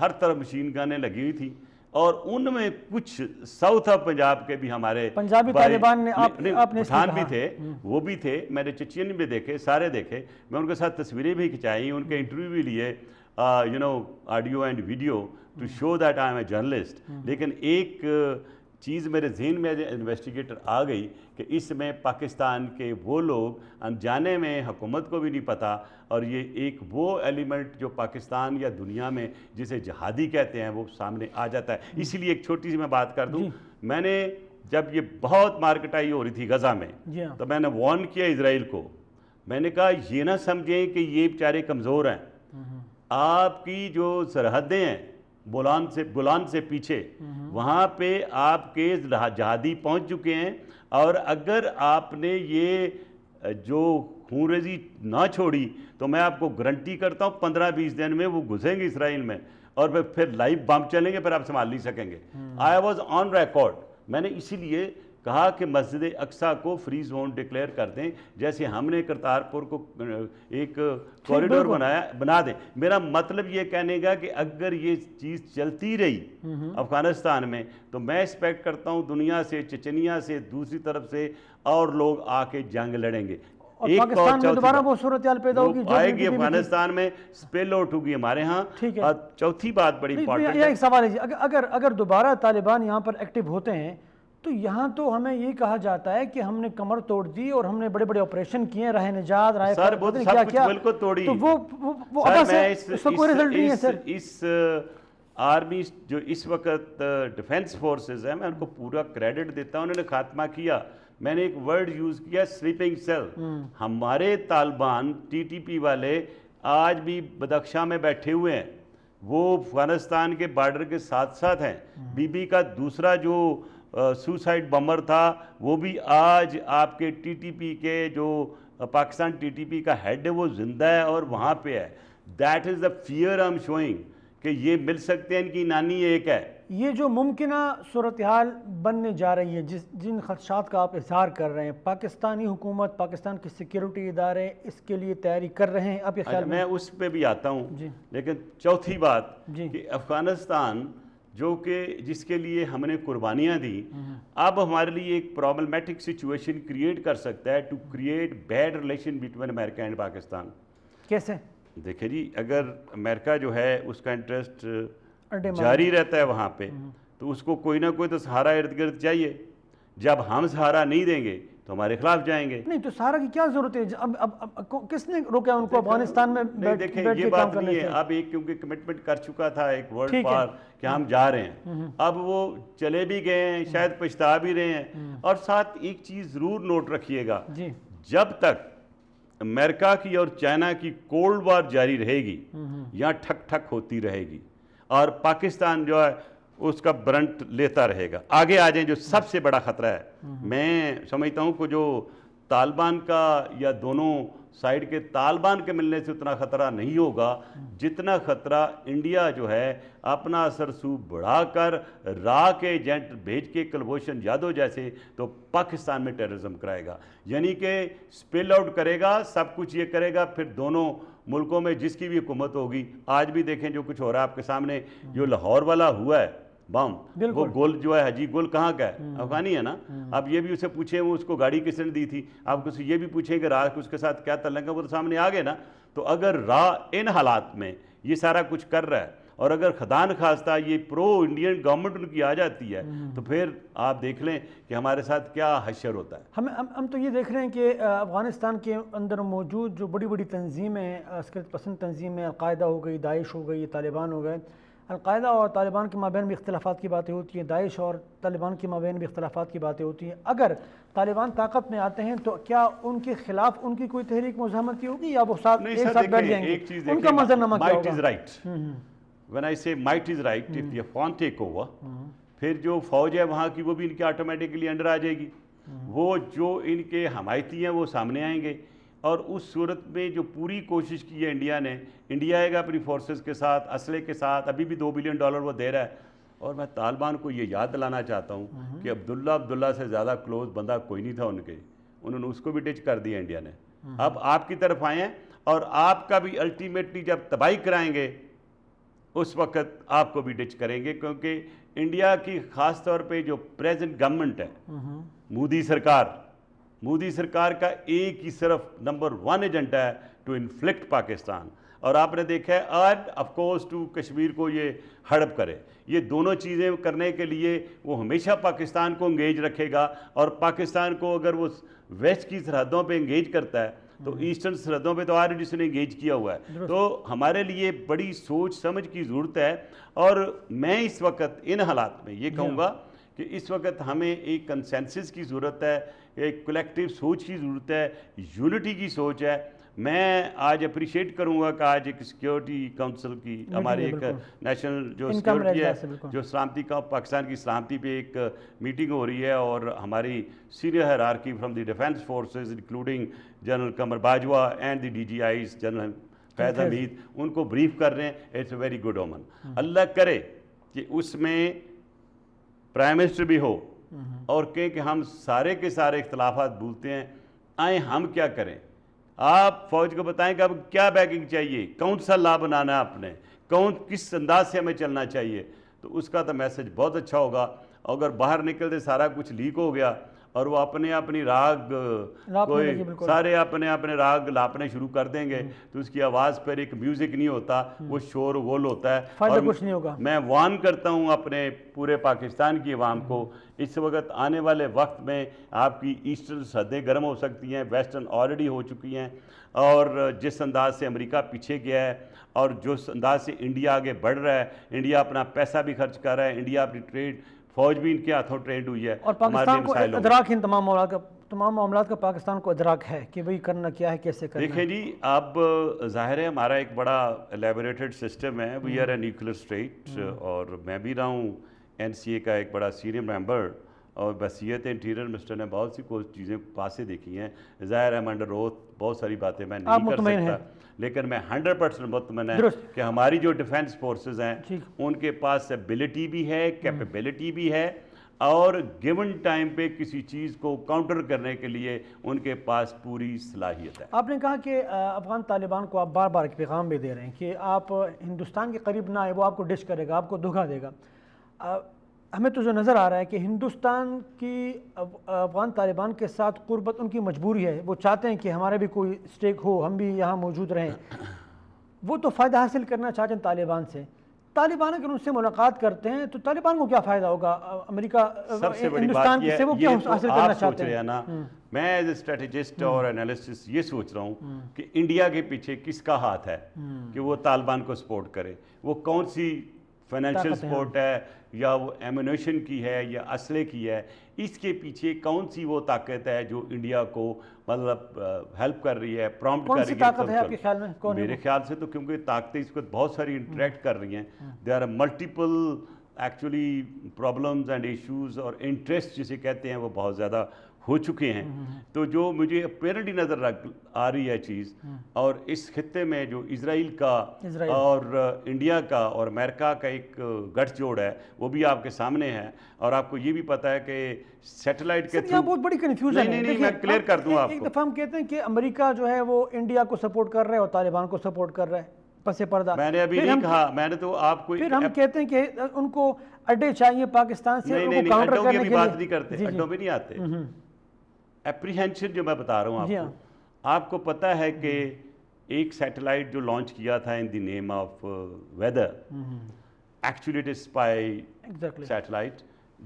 ہر طرف مشین گنیں لگی ہوئی تھی، اور ان میں کچھ ساؤتھ آف پنجاب کے بھی ہمارے پنجابی طالبان نے پٹھان بھی تھے، وہ بھی تھے، میں نے چچین بھی دیکھے، سارے دیکھے، میں ان کے ساتھ تصویریں بھی کھنچائی، ان کے انٹرویو بھی لیے، audio and video to show that I am a journalist. لیکن ایک چیز میرے ذہن میں انویسٹیگیٹر آ گئی کہ اس میں پاکستان کے وہ لوگ انجانے میں حکومت کو بھی نہیں پتہ, اور یہ ایک وہ ایلیمنٹ جو پاکستان یا دنیا میں جسے جہادی کہتے ہیں وہ سامنے آ جاتا ہے. اسی لیے ایک چھوٹی سی میں بات کر دوں, میں نے جب یہ بہت مارکٹائی ہو رہی تھی غزہ میں تو میں نے وارن کیا اسرائیل کو, میں نے کہا یہ نہ سمجھیں کہ یہ بیچارے کمزور ہیں, آپ کی جو سرحدیں ہیں گولان سے پیچھے وہاں پہ آپ کے جہادی پہنچ چکے ہیں, اور اگر آپ نے یہ جو خون ریزی نہ چھوڑی تو میں آپ کو گارنٹی کرتا ہوں 15-20 دن میں وہ گھسیں گے اسرائیل میں, اور پھر لائیو بم چلیں گے, پھر آپ سنبھال نہیں سکیں گے. آئی واز آن ریکارڈ, میں نے اسی لیے کہا کہ مسجد اقصیٰ کو فری زون ڈکلیئر کر دیں, جیسے ہم نے کرتارپور کو ایک کوریڈور بنا دیں. میرا مطلب یہ کہنے گا کہ اگر یہ چیز چلتی رہی افغانستان میں تو میں ایکسپیکٹ کرتا ہوں دنیا سے, چچنیا سے, دوسری طرف سے اور لوگ آ کے جنگ لڑیں گے. پاکستان میں دوبارہ وہ صورتحال پیدا ہوگی جو آئے گی افغانستان میں, اسپیل آؤٹ ہوگی ہمارے ہاں. اور چوتھی بات بڑی امپورٹنٹ ہے, ایک سوال ہے, اگر دوبارہ طالبان یہاں پر ایکٹیو ہوتے ہیں تو یہاں تو ہمیں یہ کہا جاتا ہے کہ ہم نے کمر توڑ دی اور ہم نے بڑے بڑے آپریشن کیے, راہ نجات, راہ سر وہ سب کچھ ملک کو توڑی. تو وہ اس کا کوئی رزلٹ نہیں ہے سر. اس آرمی جو اس وقت ڈیفنس فورسز ہیں, میں ان کو پورا کریڈٹ دیتا ہوں, انہوں نے خاتمہ کیا. میں نے ایک ورڈ یوز کیا, سلیپنگ سیل. ہمارے طالبان ٹی ٹی پی والے آج بھی بدخشاں میں بیٹھے ہوئے ہیں, وہ افغانستان کے بارڈر کے ساتھ ساتھ ہیں. بی بی کا دوسرا جو سوسائڈ بمبر تھا وہ بھی آج آپ کے ٹی ٹی پی کے جو پاکستان ٹی ٹی پی کا ہیڈ ہے وہ زندہ ہے اور وہاں پہ ہے. That is the fear I am showing کہ یہ مل سکتے ہیں, ان کی نانی ایک ہے. یہ جو ممکنہ صورتحال بننے جا رہی ہے, جن خدشات کا آپ اظہار کر رہے ہیں, پاکستانی حکومت, پاکستان کے سیکیورٹی ادارے اس کے لیے تیاری کر رہے ہیں؟ آپ یہ خیال میں اس پہ بھی آتا ہوں, لیکن چوتھی بات کہ افغانستان جو کہ جس کے لیے ہم نے قربانیاں دی, اب ہمارے لیے ایک پرابلمیٹک سچویشن کریٹ کر سکتا ہے to create bad relation between America and Pakistan. کیسے؟ دیکھیں جی, اگر امریکہ جو ہے اس کا انٹرسٹ جاری رہتا ہے وہاں پہ, تو اس کو کوئی نہ کوئی تو سہارا ارد گرد چاہیے. جب ہم سہارا نہیں دیں گے تو ہمارے خلاف جائیں گے. نہیں تو سہارا کی کیا ضرورت ہے؟ اب کس نے روکا ان کو افغانستان میں دیکھیں یہ بات نہیں ہے. اب ایک کیونکہ کمٹمنٹ کر چکا تھا ایک ورلڈ پار کہ ہم جا رہے ہیں, اب وہ چلے بھی گئے ہیں, شاید پچھتا بھی رہے ہیں. اور ساتھ ایک چیز ضرور نوٹ رکھیے گا, جب تک امریکہ کی اور چائنا کی کولڈ وار جاری رہے گی, یہاں ٹھک ٹھک ہوتی رہے گی, اور پاکستان جو ہے اس کا برنٹ لیتا رہے گا. آگے آ جائیں جو سب سے بڑا خطرہ ہے, میں سمجھتا ہوں کہ جو طالبان کا یا دونوں سائیڈ کے طالبان کے ملنے سے اتنا خطرہ نہیں ہوگا جتنا خطرہ انڈیا جو ہے اپنا اثر سو بڑھا کر راہ کے ایجنٹ بھیج کے کلبھوشن یادو جیسے تو پاکستان میں ٹیررزم کرائے گا, یعنی کہ سپل آؤٹ کرے گا, سب کچھ یہ کرے گا. پھر دونوں ملکوں میں جس کی بھی حکومت ہوگی, آج بھی دیکھیں جو کچھ ہو رہا ہے آپ کے سامنے, جو لاہور والا ہوا ہے بم, وہ گل جو ہے حجی گل کہاں کا ہے؟ افغانی ہے نا. اب یہ بھی اسے پوچھیں وہ اس کو گاڑی کس نے دی تھی, آپ اسے یہ بھی پوچھیں کہ راہ اس کے ساتھ کیا تعلق ہے, وہ تو سامنے آ گئے نا. تو اگر راہ ان حالات میں یہ سارا کچھ کر رہا ہے, اور اگر خدا نخواستہ یہ پرو انڈین گورنمنٹ ان کی آ جاتی ہے, تو پھر آپ دیکھ لیں کہ ہمارے ساتھ کیا حشر ہوتا ہے. ہم تو یہ دیکھ رہے ہیں کہ افغانستان کے اندر موجود جو بڑی بڑی تنظیمیں, عسکریت پسند تنظیمیں, القاعدہ ہو گئی, داعش ہو گئی, طالبان ہو گئے, القاعدہ اور طالبان کے مابین بھی اختلافات کی باتیں ہوتی ہیں, داعش اور طالبان کے مابین بھی اختلافات کی باتیں ہوتی ہیں. اگر طالبان طاقت میں آتے ہیں تو کیا ان کے خلاف ان کی کوئی تحریک مزاحمتی ہوگی یا وہ ایک ساتھ بیٹھ جائیں گے؟ ان کا منظرنامہ کیا ہوگا؟ When I say might is right, if the Afghan take over, پھر جو فوج ہے وہاں کی وہ بھی ان کے آٹومیٹکلی انڈر آ جائے گی. وہ جو ان کے حمایتی ہیں وہ سامنے آئیں گے, اور اس صورت میں جو پوری کوشش کی ہے انڈیا نے, انڈیا آئے گا اپنی فورسز کے ساتھ, اسلحے کے ساتھ, ابھی بھی $2 بلین وہ دے رہا ہے. اور میں طالبان کو یہ یاد دلانا چاہتا ہوں کہ عبداللہ سے زیادہ کلوز بندہ کوئی نہیں تھا ان کے, انہوں نے اس کو بھی ڈچ کر دیا انڈیا نے. اب آپ کی طرف آئے ہیں, اور آپ کا بھی الٹیمیٹلی جب تباہی کرائیں گے اس وقت آپ کو بھی ڈچ کریں گے, کیونکہ انڈیا کی خاص طور پہ جو پریزنٹ گورنمنٹ ہے, مودی سرکار کا ایک ہی صرف نمبر 1 ایجنڈا ہے ٹو انفلکٹ پاکستان. اور آپ نے دیکھا ہے آج آف کورس ٹو کشمیر کو یہ ہڑپ کرے. یہ دونوں چیزیں کرنے کے لیے وہ ہمیشہ پاکستان کو انگیج رکھے گا, اور پاکستان کو اگر وہ ویسٹ کی سرحدوں پہ انگیج کرتا ہے تو ایسٹرن سرحدوں پہ تو آلریڈی اس نے انگیج کیا ہوا ہے. تو ہمارے لیے بڑی سوچ سمجھ کی ضرورت ہے, اور میں اس وقت ان حالات میں یہ کہوں گا کہ اس وقت ہمیں ایک کنسنسس کی ضرورت ہے, ایک کلیکٹیو سوچ کی ضرورت ہے, یونٹی کی سوچ ہے. میں آج اپریشیٹ کروں گا کہ آج ایک سیکیورٹی کونسل کی ہماری ایک نیشنل جو سیکیورٹی ہے, جو سلامتی کا پاکستان کی سلامتی پہ ایک میٹنگ ہو رہی ہے, اور ہماری senior hierarchy from the defence forces including general Qamar Bajwa and the D G Is general Faiz Hameed, ان کو بریف کر رہے ہیں. It's a very good omen. اللہ کرے کہ اس میں پرائم منسٹر بھی ہو اور کہیں کہ ہم سارے کے سارے اختلافات بھولتے ہیں, آئیں ہم کیا کریں. آپ فوج کو بتائیں کہ اب کیا بیکنگ چاہیے, کون سا لا بنانا ہے آپ نے, کس انداز سے ہمیں چلنا چاہیے. تو اس کا تو میسج بہت اچھا ہوگا. اگر باہر نکلتے سارا کچھ لیک ہو گیا اور وہ اپنی راگ کوئی سارے اپنے راگ لاپنے شروع کر دیں گے تو اس کی آواز پر ایک میوزک نہیں ہوتا, وہ شور غول ہوتا ہے. فائدہ کچھ نہیں ہوگا. میں وارن کرتا ہوں اپنے پورے پاکستان کی عوام کو, اس وقت آنے والے وقت میں آپ کی ایسٹرن سرحدیں گرم ہو سکتی ہیں, ویسٹرن آلریڈی ہو چکی ہیں, اور جس انداز سے امریکہ پیچھے گیا ہے اور جس انداز سے انڈیا آگے بڑھ رہا ہے, انڈیا اپنا پیسہ بھی خرچ کر رہا ہے, انڈیا اپنی ٹریڈ فوج بھی ان کے ہاتھوں ٹرینڈ ہوئی ہے, اور پاکستان کو ادراک ان تمام معاملات کا پاکستان کو ادراک ہے کہ وہی کرنا کیا ہے, کیسے کرنا ہے. دیکھیں جی, اب ظاہر ہے ہمارا ایک بڑا الیبوریٹڈ سسٹم ہے, we are a nuclear state, اور میں بھی رہا ہوں این سی اے کا ایک بڑا سینئر ممبر, اور بحیثیت انٹیریئر منسٹر نے بہت سی چیزیں پاسے دیکھی ہیں. ظاہر ہے انڈر اوتھ بہت ساری باتیں میں نہیں کر سکتا, لیکن میں 100% مطمئن ہے کہ ہماری جو ڈیفینس فورسز ہیں ان کے پاس ایبلٹی بھی ہے, کیپیبلٹی بھی ہے, اور گیون ٹائم پہ کسی چیز کو کاؤنٹر کرنے کے لیے ان کے پاس پوری صلاحیت ہے. آپ نے کہا کہ افغان طالبان کو آپ بار بار ایک پیغام بھی دے رہے ہیں کہ آپ ہندوستان کے قریب نہ آئے, وہ آپ کو ڈش کرے گا, آپ کو دھوکہ دے گا. ہمیں تو جو نظر آ رہا ہے کہ ہندوستان کی افغان طالبان کے ساتھ قربت ان کی مجبوری ہے, وہ چاہتے ہیں کہ ہمارے بھی کوئی اسٹیک ہو, ہم بھی یہاں موجود رہیں. وہ تو فائدہ حاصل کرنا چاہتے ہیں طالبان سے. طالبان اگر ان سے ملاقات کرتے ہیں تو طالبان کو کیا فائدہ ہوگا؟ امریکہ ہندوستان سے وہ کیا حاصل کرنا چاہتے ہیں؟ میں ایز اے اسٹریٹجسٹ اور انالیسٹ یہ سوچ رہا ہوں کہ انڈیا کے پیچھے کس کا ہاتھ ہے کہ وہ طالبان کو سپورٹ کرے. وہ کون سی فائنینشیل سپورٹ ہے, یا وہ ایمونیشن کی ہے, یا اسلحے کی ہے, اس کے پیچھے کون سی وہ طاقت ہے جو انڈیا کو مطلب ہیلپ کر رہی ہے, پرومپٹ کر رہی ہے. کون سی طاقت ہے آپ کے خیال میں؟ میرے خیال سے تو کیونکہ طاقتیں اس وقت بہت ساری انٹریکٹ کر رہی ہیں, they are multiple actually problems and issues, اور انٹرسٹ جسے کہتے ہیں وہ بہت زیادہ ہو چکے ہیں. تو جو مجھے اپیرنٹلی نظر آ رہی ہے چیز, اور اس خطے میں جو اسرائیل کا اور انڈیا کا اور امریکہ کا ایک گٹھ جوڑ ہے وہ بھی آپ کے سامنے ہے. اور آپ کو یہ بھی پتہ ہے کہ سیٹلائٹ کے تھرو بہت بڑی کنفیوژن ہے. نہیں میں کلیئر کر دوں آپ کو. ایک دفعہ ہم کہتے ہیں کہ امریکہ جو ہے وہ انڈیا کو سپورٹ کر رہا ہے اور طالبان کو سپورٹ کر رہا ہے پس پردہ. میں نے ابھی نہیں کہا, میں نے تو آپ کو, پھر ہم کہتے ہیں کہ ان کو اڈے چاہیے پاکستان سے, ان کو کاؤنٹر کرنے کے لیے. بات نہیں کرتے, اڈوں میں نہیں آتے. اپریہنشن جو میں بتا رہا ہوں آپ کو پتہ ہے کہ ایک سیٹلائٹ جو لانچ کیا تھا in the name of weather, actually it is spy satellite,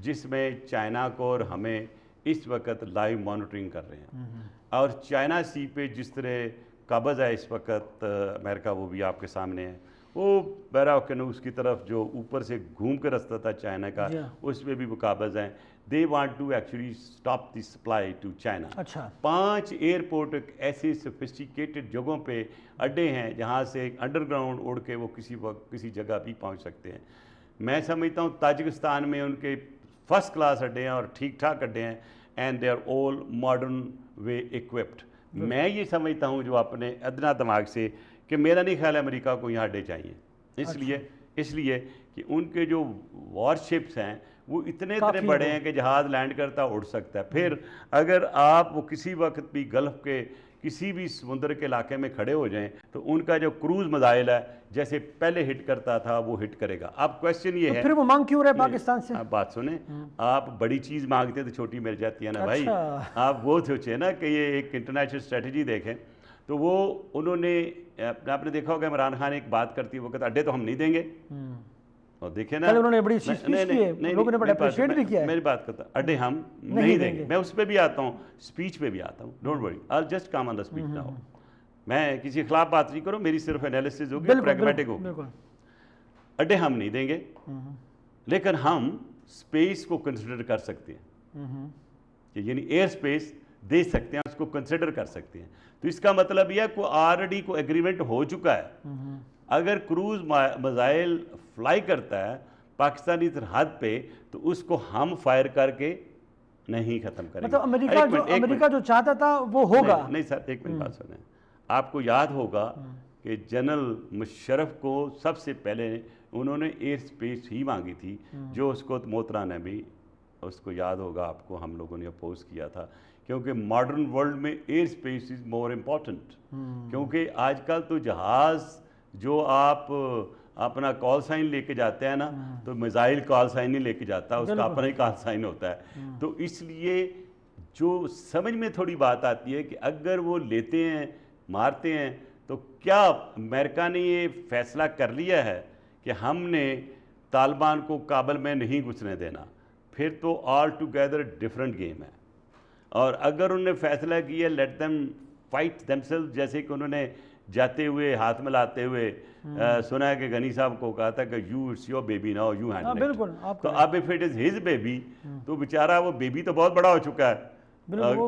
جس میں چائنا کو اور ہمیں اس وقت لائیو مانیٹرنگ کر رہے ہیں. اور چائنا سی پہ جس طرح قابض ہے اس وقت امریکہ, وہ بھی آپ کے سامنے ہے. وہ بیراکنوس کی طرف جو اوپر سے گھوم کے رستہ تھا چائنا کا, اس میں بھی وہ قابض ہیں. They want to actually stop the supply to China. 5 airport ایسی سوفسٹیکیٹڈ جگہوں پہ اڈے ہیں جہاں سے انڈر گراؤنڈ اڑ کے وہ کسی وقت کسی جگہ بھی پہنچ سکتے ہیں. میں سمجھتا ہوں تاجکستان میں ان کے فرسٹ کلاس اڈے ہیں اور ٹھیک ٹھاک اڈے ہیں, and they are all modern way equipped. میں یہ سمجھتا ہوں جو اپنے ادنا دماغ سے کہ میرا نہیں خیال ہے امریکہ کو یہاں اڈے چاہیے, اس لیے کہ ان کے جو وار شپس ہیں وہ اتنے بڑے ہیں کہ جہاز لینڈ کرتا اڑ سکتا ہے. پھر اگر آپ وہ کسی وقت بھی گلف کے کسی بھی سمندر کے علاقے میں کھڑے ہو جائیں تو ان کا جو کروز میزائل ہے جیسے پہلے ہٹ کرتا تھا وہ ہٹ کرے گا. اب کویسچن یہ ہے پھر وہ مانگ کیوں رہے پاکستان سے؟ آپ بات سنیں, آپ بڑی چیز مانگتے ہیں تو چھوٹی مل جاتی ہے نا بھائی. آپ وہ سوچے نا کہ یہ ایک انٹرنیشنل اسٹریٹجی دیکھیں تو وہ انہوں نے آپ نے دیکھا ہوگا عمران خان ایک بات کرتی ہے وہ کہتا اڈے تو ہم نہیں دیں گے، اور دیکھیں نا انہوں نے بڑی اچھی اسپیچ کی ہے، لوگوں نے بڑا اپریشیٹ بھی کیا ہے. میری بات کرتا اڈے ہم نہیں دیں گے. میں اس پہ بھی آتا ہوں، اسپیچ پہ بھی آتا ہوں، don't worry I just come on the speech now. میں کسی کے خلاف بات نہیں کروں، میری صرف انالیسس ہوگی، پریگمیٹک ہوگی. اڈے ہم نہیں دیں گے لیکن ہم اسپیس کو کنسیڈر کر سکتے ہیں، کہ یعنی ایئر اسپیس دے سکتے ہیں، اس کو کنسیڈر کر سکتے ہیں. تو اس کا مطلب یہ ہے کہ آلریڈی کوئی ایگریمنٹ ہو چکا ہے. اگر کروز میزائل فلائی کرتا ہے پاکستانی سرحد پہ تو اس کو ہم فائر کر کے نہیں ختم کریں گے. مطلب امریکہ جو چاہتا تھا وہ ہوگا. نہیں سر، ایک منٹ بات سنیں. آپ کو یاد ہوگا کہ جنرل مشرف کو سب سے پہلے انہوں نے ایئر اسپیس ہی مانگی تھی، جو اس کو محترمہ نے بھی، اس کو یاد ہوگا آپ کو، ہم لوگوں نے اپوز کیا تھا، کیونکہ ماڈرن ورلڈ میں air space is more important. کیونکہ آج کل تو جہاز جو آپ اپنا کال سائن لے کے جاتے ہیں نا، تو میزائل کال سائن نہیں لے کے جاتا، اس کا اپنا ہی کال سائن ہوتا ہے. تو اس لیے جو سمجھ میں تھوڑی بات آتی ہے کہ اگر وہ لیتے ہیں مارتے ہیں تو کیا امریکہ نے یہ فیصلہ کر لیا ہے کہ ہم نے طالبان کو کابل میں نہیں گھسنے دینا، پھر تو آل ٹوگیدر ڈفرینٹ گیم ہے. اور اگر انہوں نے فیصلہ کیا let them fight them self, جیسے کہ انہوں نے جاتے ہوئے ہاتھ ملاتے ہوئے سنا ہے کہ غنی صاحب کو کہا تھا کہ you it's your baby now you handle it. تو اب if it is his baby تو بیچارہ وہ بیبی تو بہت بڑا ہو چکا ہے،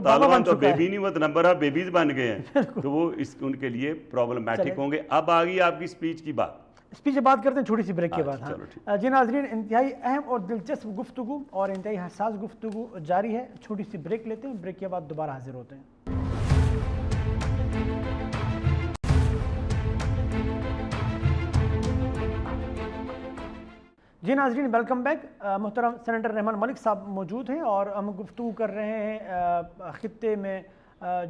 طالبان تو بیبی نہیں، وہ نمبر آف بیبیز بن گئے ہیں، تو وہ ان کے لیے پرابلمٹک ہوں گے. اب آ گئی آپ کی اسپیچ کی بات. اسپیچ سے بات کرتے ہیں چھوٹی سی بریک کے بعد. جی ناظرین، انتہائی اہم اور دلچسپ گفتگو اور انتہائی حساس گفتگو جاری ہے. چھوٹی سی بریک لیتے ہیں، بریک کے بعد دوبارہ حاضر ہوتے ہیں. جی ناظرین، ویلکم بیک. محترم سینیٹر رحمان ملک صاحب موجود ہیں اور ہم گفتگو کر رہے ہیں خطے میں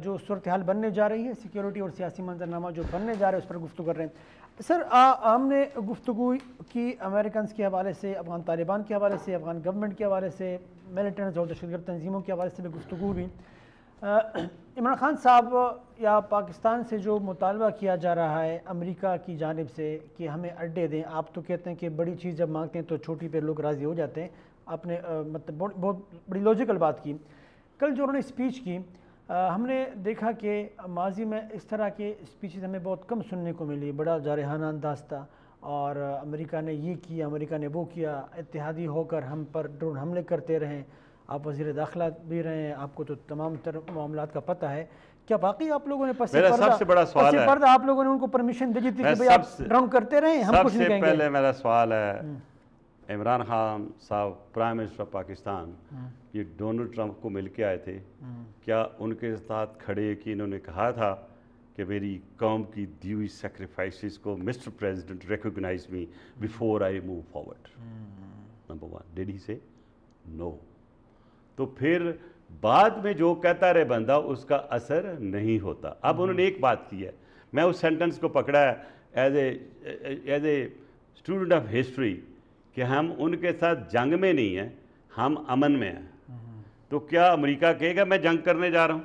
جو صورتحال بننے جا رہی ہے، سیکیورٹی اور سیاسی منظرنامہ جو بننے جا رہا ہے اس پر گفتگو کر رہے ہیں. سر، ہم نے گفتگو کی امریکنز کے حوالے سے، افغان طالبان کے حوالے سے، افغان گورنمنٹ کے حوالے سے، ملیٹنٹس اور دہشت گرد تنظیموں کے حوالے سے بھی گفتگو ہوئی. عمران خان صاحب یا پاکستان سے جو مطالبہ کیا جا رہا ہے امریکہ کی جانب سے کہ ہمیں اڈے دیں، آپ تو کہتے ہیں کہ بڑی چیز جب مانگتے ہیں تو چھوٹی پہ لوگ راضی ہو جاتے ہیں. آپ نے مطلب بہت بڑی لاجیکل بات کی. کل جو انہوں نے اسپیچ کی، ہم نے دیکھا کہ ماضی میں اس طرح کے اسپیچز ہمیں بہت کم سننے کو ملی. بڑا جارحانہ انداز تھا، اور امریکہ نے یہ کیا، امریکہ نے وہ کیا، اتحادی ہو کر ہم پر ڈرون حملے کرتے رہیں. آپ وزیر داخلہ بھی رہے ہیں، آپ کو تو تمام تر معاملات کا پتہ ہے. کیا واقعی آپ لوگوں نے پس پردہ آپ لوگوں نے ان کو پرمیشن دی تھی کہ بھئی آپ ڈرون کرتے رہیں، ہم کچھ نہیں کہیں گے؟ سب سے پہلے میرا سوال ہے، عمران خان صاحب پرائم منسٹر آف پاکستان یہ ڈونلڈ ٹرمپ کو مل کے آئے تھے، کیا ان کے ساتھ کھڑے کہ انہوں نے کہا تھا کہ میری قوم کی دی ہوئی سیکریفائسز کو mister president recognize me before I move forward? Number 1، did he say no? تو پھر بعد میں جو کہتا رہے بندہ اس کا اثر نہیں ہوتا. اب انہوں نے ایک بات کی ہے، میں اس سینٹنس کو پکڑا ہے as a student of history کہ ہم ان کے ساتھ جنگ میں نہیں ہیں، ہم امن میں ہیں. تو کیا امریکہ کہے گا میں جنگ کرنے جا رہا ہوں؟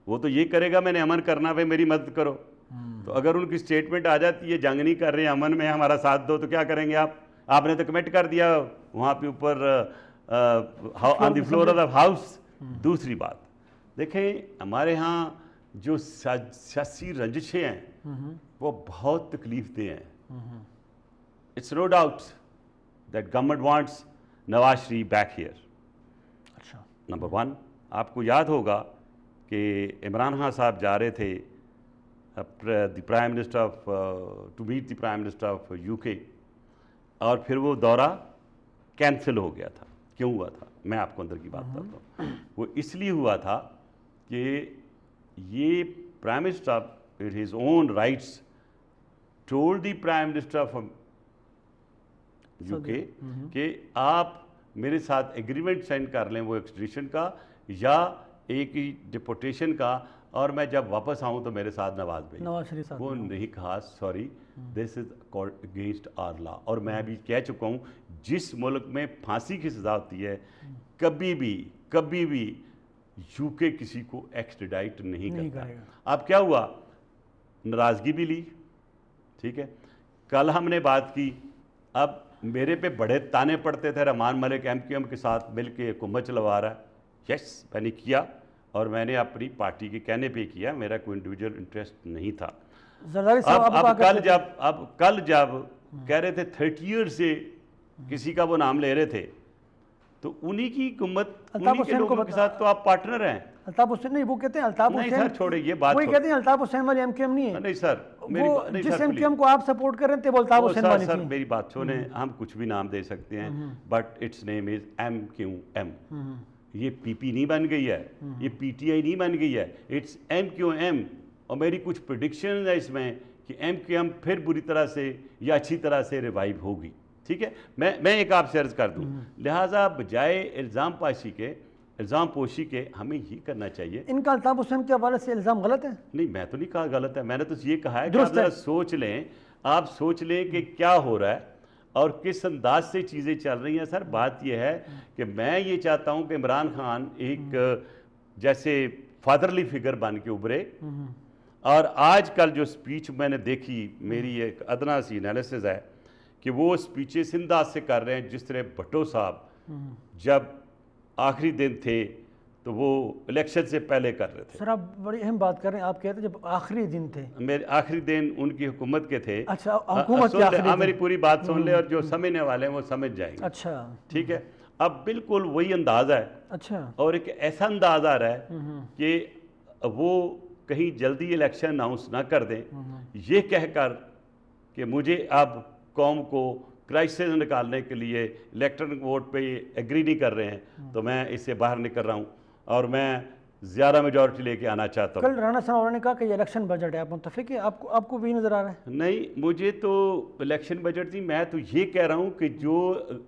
وہ تو یہ کرے گا میں نے امن کرنا، بھائی میری مدد کرو. تو اگر ان کی سٹیٹمنٹ آ جاتی ہے جنگ نہیں کر رہے امن میں ہمارا ساتھ دو، تو کیا کریں گے آپ نے تو کمٹ کر دیا وہاں پہ اوپر آن دی فلور آف ہاؤس. دوسری بات دیکھیں، ہمارے ہاں جو سیاسی رنجشیں ہیں وہ بہت تکلیف دہ ہیں. It's no doubt that government wants Nawaz Sharif back here. Number 1، آپ کو یاد ہوگا کہ عمران خان صاحب جا رہے تھے the prime minister of to meet the prime minister of U K, اور پھر وہ دورہ کینسل ہو گیا تھا. کیوں ہوا تھا؟ میں آپ کو اندر کی بات کرتا ہوں. وہ اس لیے ہوا تھا کہ یہ prime minister of his own rights told the prime minister of U کے کہ آپ میرے ساتھ ایگریمنٹ سائن کر لیں، وہ ایکسٹریشن کا یا ایک ہی ڈپورٹیشن کا، اور میں جب واپس آؤں تو میرے ساتھ نواز بھائی. وہ نہیں کہا sorry this is against our law. اور میں بھی کہہ چکا ہوں جس ملک میں پھانسی کی سزا ہوتی ہے کبھی بھی یو کے کسی کو ایکسٹریڈائٹ نہیں کرتا. کرے گا. اب کیا ہوا, ناراضگی بھی لی, ٹھیک ہے, کل ہم نے بات کی, اب میرے پہ بڑے تانے پڑتے تھے Rehman Malik M Q M کے ساتھ مل کے حکومت چلوا رہا ہے. یس, میں نے کیا, اور میں نے اپنی پارٹی کے کہنے پہ کیا, میرا کوئی انڈیویجول انٹرسٹ نہیں تھا. زرداری صاحب اب کل جب کہہ رہے تھے 30 ایئر سے کسی کا وہ نام لے رہے تھے, تو انہی کی حکومت انہی کے لوگوں کے ساتھ تو آپ پارٹنر ہیں. الطاف حسین نہیں, وہ کہتے ہیں الطاف نہیں حسین, سر چھوڑے یہ بات, وہی کہتے ہیں الطاف حسین والی ایم کیو ایم نہیں ہے. نہیں سر, وہ جس ایم کیو ایم کو آپ سپورٹ کر رہے تھے وہ الطاف حسین والی سر تھی. میری بات سنیں, ہم کچھ بھی نام دے سکتے ہیں, but its name is M Q M. یہ پی پی نہیں بن گئی ہے, یہ پی ٹی آئی نہیں بن گئی ہے, اٹس ایم کیو ایم. اور میری کچھ پریڈکشن ہے اس میں کہ ایم کیو ایم پھر بری طرح سے یا اچھی طرح سے ریوائیو ہوگی. ٹھیک ہے, میں ایک آپ سے عرض کر دوں, لہٰذا بجائے الزام پوشی کے ہمیں یہ کرنا چاہیے. ان کا الطاف حسین کے حوالے سے الزام غلط ہے؟ نہیں, میں تو نہیں کہا غلط ہے, میں نے تو یہ کہا ہے کہ آپ ذرا سوچ لیں, آپ سوچ لیں کہ کیا ہو رہا ہے اور کس انداز سے چیزیں چل رہی ہیں. سر بات یہ ہے کہ میں یہ چاہتا ہوں کہ عمران خان ایک جیسے فادرلی فگر بن کے ابھرے, اور آج کل جو سپیچ میں نے دیکھی, میری ایک ادنا سی انالیسز ہے کہ وہ سپیچیں اس انداز سے کر رہے ہیں جس طرح بھٹو صاحب جب آخری دن تھے تو وہ الیکشن سے پہلے کر رہے تھے. سر آپ بڑی اہم بات کر رہے ہیں, آپ کہتے ہیں جب آخری دن تھے, میرے آخری دن ان کی حکومت کے تھے. اچھا, حکومت کے آخری دن. میری پوری بات سن لے, اور جو سمجھنے والے ہیں وہ سمجھ جائیں گے. اچھا, ٹھیک ہے, اب بالکل وہی انداز ہے. اچھا, اور ایک ایسا انداز آ رہا ہے کہ وہ کہیں جلدی الیکشن اناؤنس نہ کر دیں, یہ کہہ کر کہ مجھے اب قوم کو کرائسس نکالنے کے لیے الیکٹرانک ووٹ پہ ایگری نہیں کر رہے ہیں, تو میں اس سے باہر نکل رہا ہوں اور میں زیادہ میجورٹی لے کے آنا چاہتا ہوں. کل رانا ثناءاللہ نے کہا کہ یہ الیکشن بجٹ ہے, آپ متفق ہیں؟ آپ کو بھی نظر آ رہا ہے؟ نہیں, مجھے تو الیکشن بجٹ تھی, میں تو یہ کہہ رہا ہوں کہ جو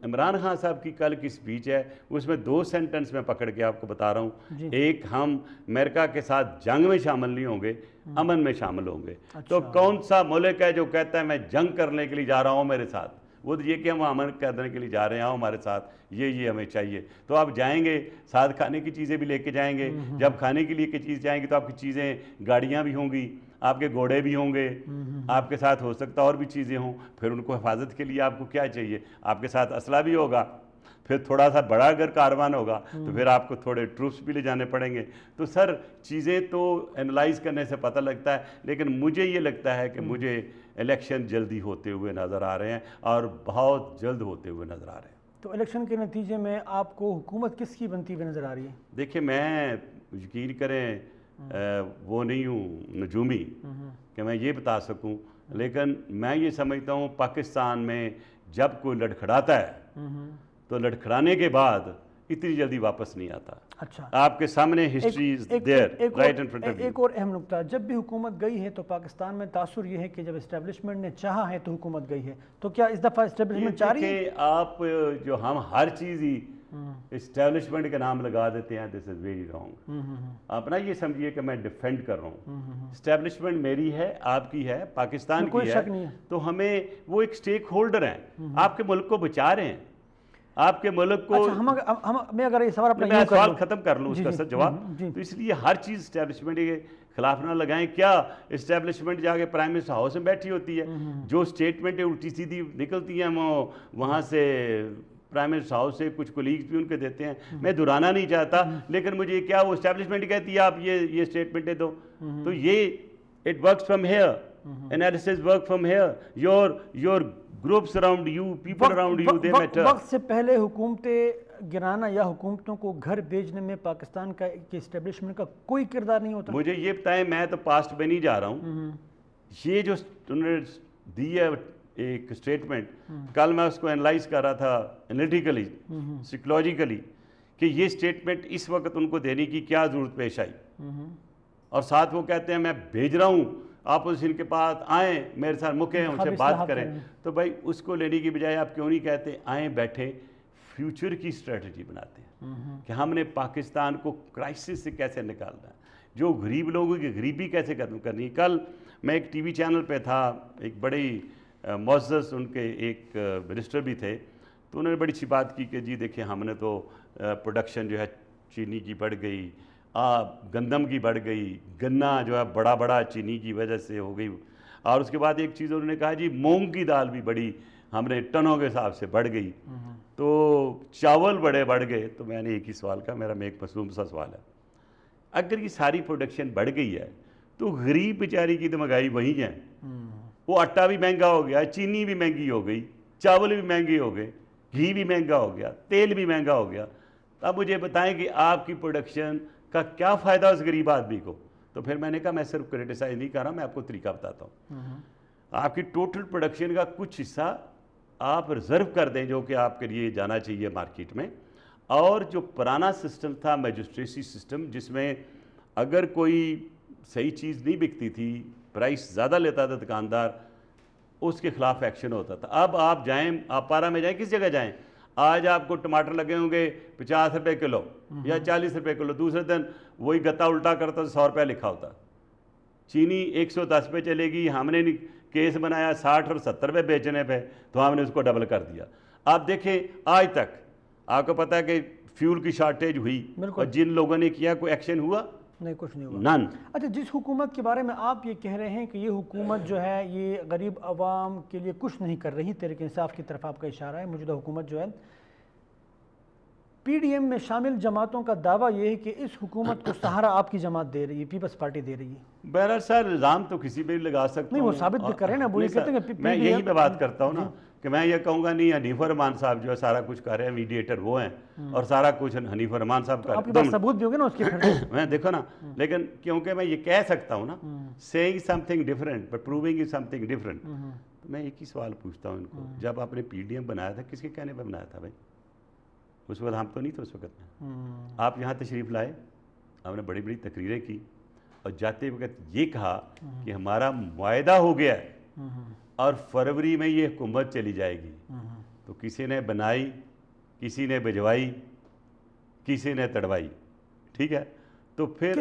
عمران خان صاحب کی کل کی سپیچ ہے اس میں 2 سینٹنس میں پکڑ کے آپ کو بتا رہا ہوں. ایک, ہم امریکہ کے ساتھ جنگ میں شامل نہیں ہوں گے, امن میں شامل ہوں گے. تو کون سا ملک ہے جو کہتا ہے میں جنگ کرنے کے لیے جا رہا ہوں میرے ساتھ؟ وہ تو یہ کہ ہم امن کرنے کے لیے جا رہے ہیں, ہمارے ساتھ یہ ہمیں چاہیے. تو آپ جائیں گے, ساتھ کھانے کی چیزیں بھی لے کے جائیں گے. جب کھانے کے لیے کی چیز جائیں گے تو آپ کی چیزیں, گاڑیاں بھی ہوں گی, آپ کے گھوڑے بھی ہوں گے, آپ کے ساتھ ہو سکتا اور بھی چیزیں ہوں. پھر ان کو حفاظت کے لیے آپ کو کیا چاہیے؟ آپ کے ساتھ اسلحہ بھی ہوگا. پھر تھوڑا سا بڑا اگر کاروان ہوگا تو پھر آپ کو تھوڑے ٹروپس بھی لے جانے پڑیں گے. تو سر چیزیں تو انالائز کرنے سے پتہ لگتا ہے, لیکن مجھے یہ لگتا ہے کہ مجھے الیکشن جلدی ہوتے ہوئے نظر آ رہے ہیں, اور بہت جلد ہوتے ہوئے نظر آ رہے ہیں. تو الیکشن کے نتیجے میں آپ کو حکومت کس کی بنتی ہوئی نظر آ رہی ہے؟ دیکھیں, میں یقین کریں وہ نہیں ہوں نجومی کہ میں یہ بتا سکوں, لیکن میں یہ سمجھتا ہوں پاکستان میں جب کوئی لڑکھڑاتا ہے تو لڑکھڑانے کے بعد اتنی جلدی واپس نہیں آتا. اچھا, آپ کے سامنے history is there right in front of you. ایک اور اہم نکتہ, جب بھی حکومت گئی ہے تو پاکستان میں تاثر یہ ہے کہ جب اسٹیبلشمنٹ نے چاہا ہے تو حکومت گئی ہے. تو کیا اس دفعہ اسٹیبلشمنٹ چاہ رہی ہے؟ آپ جو ہم ہر چیز ہی اسٹیبلشمنٹ کا نام لگا دیتے ہیں, دس از ویری رانگ. آپ نا یہ سمجھیے کہ میں ڈیفینڈ کر رہا ہوں. اسٹیبلشمنٹ میری ہے, آپ کی ہے, پاکستان کی ہے, تو ہمیں وہ ایک سٹیک ہولڈر ہیں, آپ کے ملک کو بچا رہے ہیں, آپ کے ملک کو. میں اگر یہ سوال میں سوال ختم کر لوں اس کا سر جواب, تو اس لیے ہر چیز اسٹیبلشمنٹ کے خلاف نہ لگائیں. کیا اسٹیبلشمنٹ جا کے پرائم منسٹر ہاؤس میں بیٹھی ہوتی ہے, جو اسٹیٹمنٹیں الٹی سیدھی نکلتی ہیں وہ وہاں سے پرائم منسٹر ہاؤس سے کچھ کولیگز بھی ان کے دیتے ہیں. میں دہرانا نہیں چاہتا, لیکن مجھے کیا وہ اسٹیبلشمنٹ کہتی ہے آپ یہ اسٹیٹمنٹیں دو, تو یہ it works from here, analysis work from here, your groups around you, people around you, they matter. وقت سے پہلے حکومتیں گرانا یا حکومتوں کو گھر بھیجنے میں پاکستان کا اسٹیبلشمنٹ کا کوئی کردار نہیں ہوتا. مجھے یہ بتائیں, میں تو پاسٹ میں نہیں جا رہا ہوں. یہ جو انہوں نے دی ہے ایک اسٹیٹمنٹ, کل میں اس کو انالائز کر رہا تھا انالیٹیکلی, سائیکولوجیکلی, کہ یہ اسٹیٹمنٹ اس وقت ان کو دینے کی کیا ضرورت پیش آئی, اور ساتھ وہ کہتے ہیں میں بھیج رہا ہوں, اپوزیشن کے پاس آئیں, میرے ساتھ مکیں, ان سے بات کریں. تو بھائی اس کو لینے کی بجائے آپ کیوں نہیں کہتے آئیں بیٹھیں, فیوچر کی اسٹریٹجی بناتے ہیں کہ ہم نے پاکستان کو کرائسس سے کیسے نکالنا ہے, جو غریب لوگوں کی غریبی کیسے ختم کرنی ہے. کل میں ایک ٹی وی چینل پہ تھا, ایک بڑی معزز ان کے ایک منسٹر بھی تھے, تو انہوں نے بڑی اچھی بات کی کہ جی دیکھیں ہم نے تو پروڈکشن جو ہے چینی کی بڑھ گئی, گندم کی بڑھ گئی، گنا جو ہے بڑا بڑا چینی کی وجہ سے ہو گئی، اور اس کے بعد ایک چیز انہوں نے کہا جی مونگ کی دال بھی بڑی ہم نے ٹنوں کے حساب سے بڑھ گئی، تو چاول بڑے بڑھ گئے۔ تو میں نے ایک ہی سوال کہا، میرا میں ایک معصوم سا سوال ہے، اگر یہ ساری پروڈکشن بڑھ گئی ہے تو غریب بیچاری کی تو مہنگائی وہی ہے، وہ آٹا بھی مہنگا ہو گیا، چینی بھی مہنگی ہو گئی، چاول بھی مہنگے ہو گئے، گھی بھی مہنگا ہو گیا، تیل بھی مہنگا ہو گیا، اب مجھے بتائیں کہ آپ کی پروڈکشن کا کیا فائدہ اس غریب آدمی کو؟ تو پھر میں نے کہا میں صرف کرٹیسائز نہیں کر رہا، میں آپ کو طریقہ بتاتا ہوں۔ آپ کی ٹوٹل پروڈکشن کا کچھ حصہ آپ ریزرو کر دیں جو کہ آپ کے لیے جانا چاہیے مارکیٹ میں، اور جو پرانا سسٹم تھا میجسٹریسی سسٹم، جس میں اگر کوئی صحیح چیز نہیں بکتی تھی، پرائس زیادہ لیتا تھا دکاندار، اس کے خلاف ایکشن ہوتا تھا۔ اب آپ جائیں، آپ پارا میں جائیں، کس جگہ جائیں، آج آپ کو ٹماٹر لگے ہوں گے 50 روپے کلو یا 40 روپے کلو، دوسرے دن وہی گتا الٹا کرتا تو 100 روپے لکھا ہوتا۔ چینی 110 پہ چلے گی، ہم نے کیس بنایا 60 اور 70 روپے بیچنے پہ، تو ہم نے اس کو ڈبل کر دیا۔ آپ دیکھیں آج تک آپ کو پتہ ہے کہ فیول کی شارٹیج ہوئی، اور جن لوگوں نے کیا کوئی ایکشن ہوا؟ نہیں، کچھ نہیں ہوا۔ نن۔ اچھا، جس حکومت کے بارے میں آپ یہ کہہ رہے ہیں کہ یہ حکومت جو ہے یہ غریب عوام کے لیے کچھ نہیں کر رہی، تحریک انصاف کی طرف آپ کا اشارہ ہے، موجودہ حکومت جو ہے، پی ڈی ایم میں شامل جماعتوں کا دعویٰ یہ ہے کہ اس حکومت کو سہارا آپ کی جماعت دے رہی ہے، پیپلز پارٹی دے رہی ہے۔ بہرحال سر الزام تو کسی پہ بھی لگا سکتا ہوں، نہیں، وہ ثابت بھی کریں نا، وہ یہ کہتے ہیں کہ میں یہی پہ بات کرتا ہوں نا کہ میں یہ کہوں گا نہیں حنیف الرحمان صاحب جو ہے سارا کچھ کر رہے ہیں، میڈیٹر وہ ہیں، اور سارا کچھ حنیف الرحمان صاحب کر آپ کے پاس ثبوت بھی ہوگے نا اس کے پھر؟ میں دیکھو نا، لیکن کیونکہ میں یہ کہہ سکتا ہوں نا، saying something different but proving is something different، تو میں ایک ہی سوال پوچھتا ہوں ان کو، جب آپ نے پی ڈی ایم بنایا تھا کس کے کہنے پہ بنایا تھا بھائی؟ اس وقت ہم تو نہیں تھے اس وقت میں، آپ یہاں تشریف لائے، آپ نے بڑی بڑی تقریریں کی، اور جاتے وقت یہ کہا کہ ہمارا معاہدہ ہو گیا ہے اور فروری میں یہ حکومت چلی جائے گی۔ تو کسی نے بنائی، کسی نے بھجوائی، کسی نے تڑوائی، ٹھیک ہے؟ تو پھر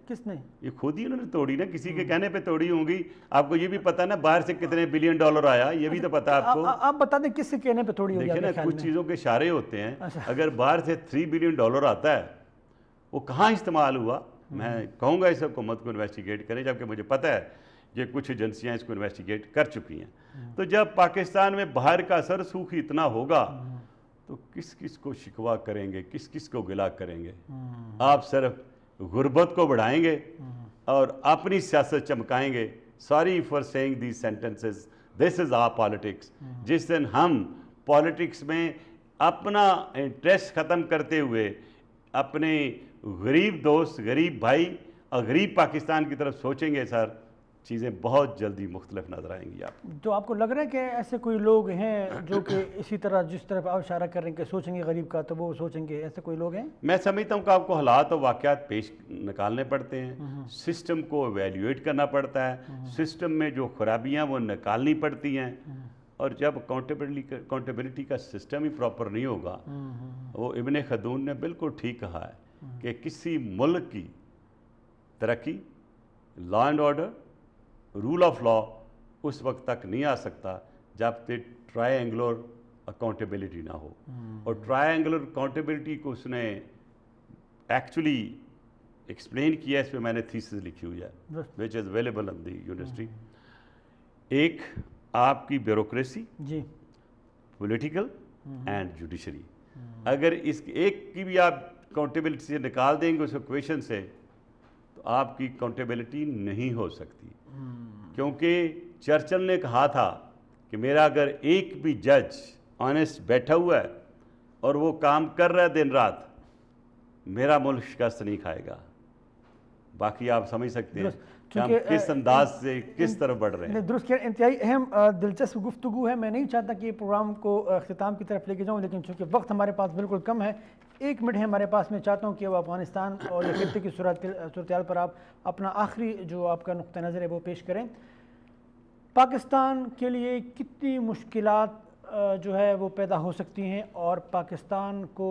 کس نے یہ خود ہی انہوں نے توڑی نا، کسی کے کہنے پہ توڑی ہوں گی۔ آپ کو یہ بھی پتہ نا باہر سے کتنے بلین ڈالر آیا، یہ بھی تو پتہ آپ کو۔ آپ بتا دیں کس سے کہنے پہ توڑی ہوگی؟ دیکھیں نا، کچھ چیزوں کے اشارے ہوتے ہیں، اگر باہر سے 3 بلین ڈالر آتا ہے، وہ کہاں استعمال ہوا؟ میں کہوں گا اس حکومت کو انویسٹیگیٹ کریں، جبکہ مجھے پتہ ہے کہ کچھ ایجنسیاں اس کو انویسٹیگیٹ کر چکی ہیں۔ تو جب پاکستان میں باہر کا اثر سوکھ اتنا ہوگا تو کس کس کو شکوہ کریں گے، کس کس کو گلہ کریں گے؟ آپ صرف غربت کو بڑھائیں گے اور اپنی سیاست چمکائیں گے۔ Sorry for saying these sentences, this is our politics. جس دن ہم پالیٹکس میں اپنا انٹرسٹ ختم کرتے ہوئے اپنے غریب دوست، غریب بھائی اور غریب پاکستان کی طرف سوچیں گے سر، چیزیں بہت جلدی مختلف نظر آئیں گی آپ کو۔ تو آپ کو لگ رہا ہے کہ ایسے کوئی لوگ ہیں جو کہ اسی طرح جس طرف آپ اشارہ کر رہے ہیں کہ سوچیں گے غریب کا، تو وہ سوچیں گے، ایسے کوئی لوگ ہیں؟ میں سمجھتا ہوں کہ آپ کو حالات اور واقعات پیش نکالنے پڑتے ہیں، سسٹم کو ایویلیویٹ کرنا پڑتا ہے، سسٹم میں جو خرابیاں وہ نکالنی پڑتی ہیں، اور جب اکاؤنٹیبلٹی کا سسٹم ہی پراپر نہیں ہوگا، وہ ابن خلدون نے بالکل ٹھیک کہا ہے کہ کسی ملک کی ترقی، law and order, rule of law اس وقت تک نہیں آ سکتا جب تک ٹرائی اینگولر اکاؤنٹیبلٹی نہ ہو۔ اور ٹرائی اینگولر اکاؤنٹیبلٹی کو اس نے ایکچولی ایکسپلین کیا، اس پہ میں نے تھیسس لکھی ہوئی ہے وچ is available in the university. ایک آپ کی بیوروکریسی، جی، پولیٹیکل اینڈ جوڈیشری، اگر اس ایک کی بھی آپ اکاؤنٹیبلٹی سے نکال دیں گے اس اکویشن سے، تو آپ کی اکاؤنٹیبلٹی نہیں ہو سکتی۔ کیونکہ چرچل نے کہا تھا کہ میرا اگر ایک بھی جج آنیسٹ بیٹھا ہوا ہے اور وہ کام کر رہا ہے دن رات، میرا ملک شکست نہیں کھائے گا۔ باقی آپ سمجھ سکتے ہیں کہ ہم کس انداز سے کس طرف بڑھ رہے ہیں۔ درست، انتہائی اہم دلچسپ گفتگو ہے۔ میں نہیں چاہتا کہ یہ پروگرام کو اختتام کی طرف لے کے جاؤں، لیکن چونکہ وقت ہمارے پاس بالکل کم ہے، 1 منٹ ہے ہمارے پاس، میں چاہتا ہوں کہ وہ افغانستان اور یہ خطے کی صورتحال پر آپ اپنا آخری جو آپ کا نقطہ نظر ہے وہ پیش کریں۔ پاکستان کے لیے کتنی مشکلات جو ہے وہ پیدا ہو سکتی ہیں، اور پاکستان کو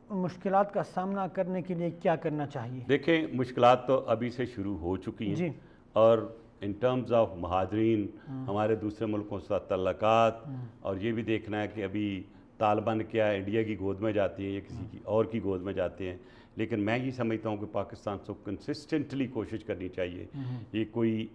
مشکلات کا سامنا کرنے کے لیے کیا کرنا چاہیے؟ دیکھیں، مشکلات تو ابھی سے شروع ہو چکی ہیں، اور ان ٹرمز آف مہاجرین، ہمارے دوسرے ملکوں سے تعلقات، اور یہ بھی دیکھنا ہے کہ ابھی طالبان کیا انڈیا کی گود میں جاتے ہیں یا کسی کی اور کی گود میں جاتے ہیں، لیکن میں یہ سمجھتا ہوں کہ پاکستان کو کنسسٹنٹلی کوشش کرنی چاہیے. یہ کوئی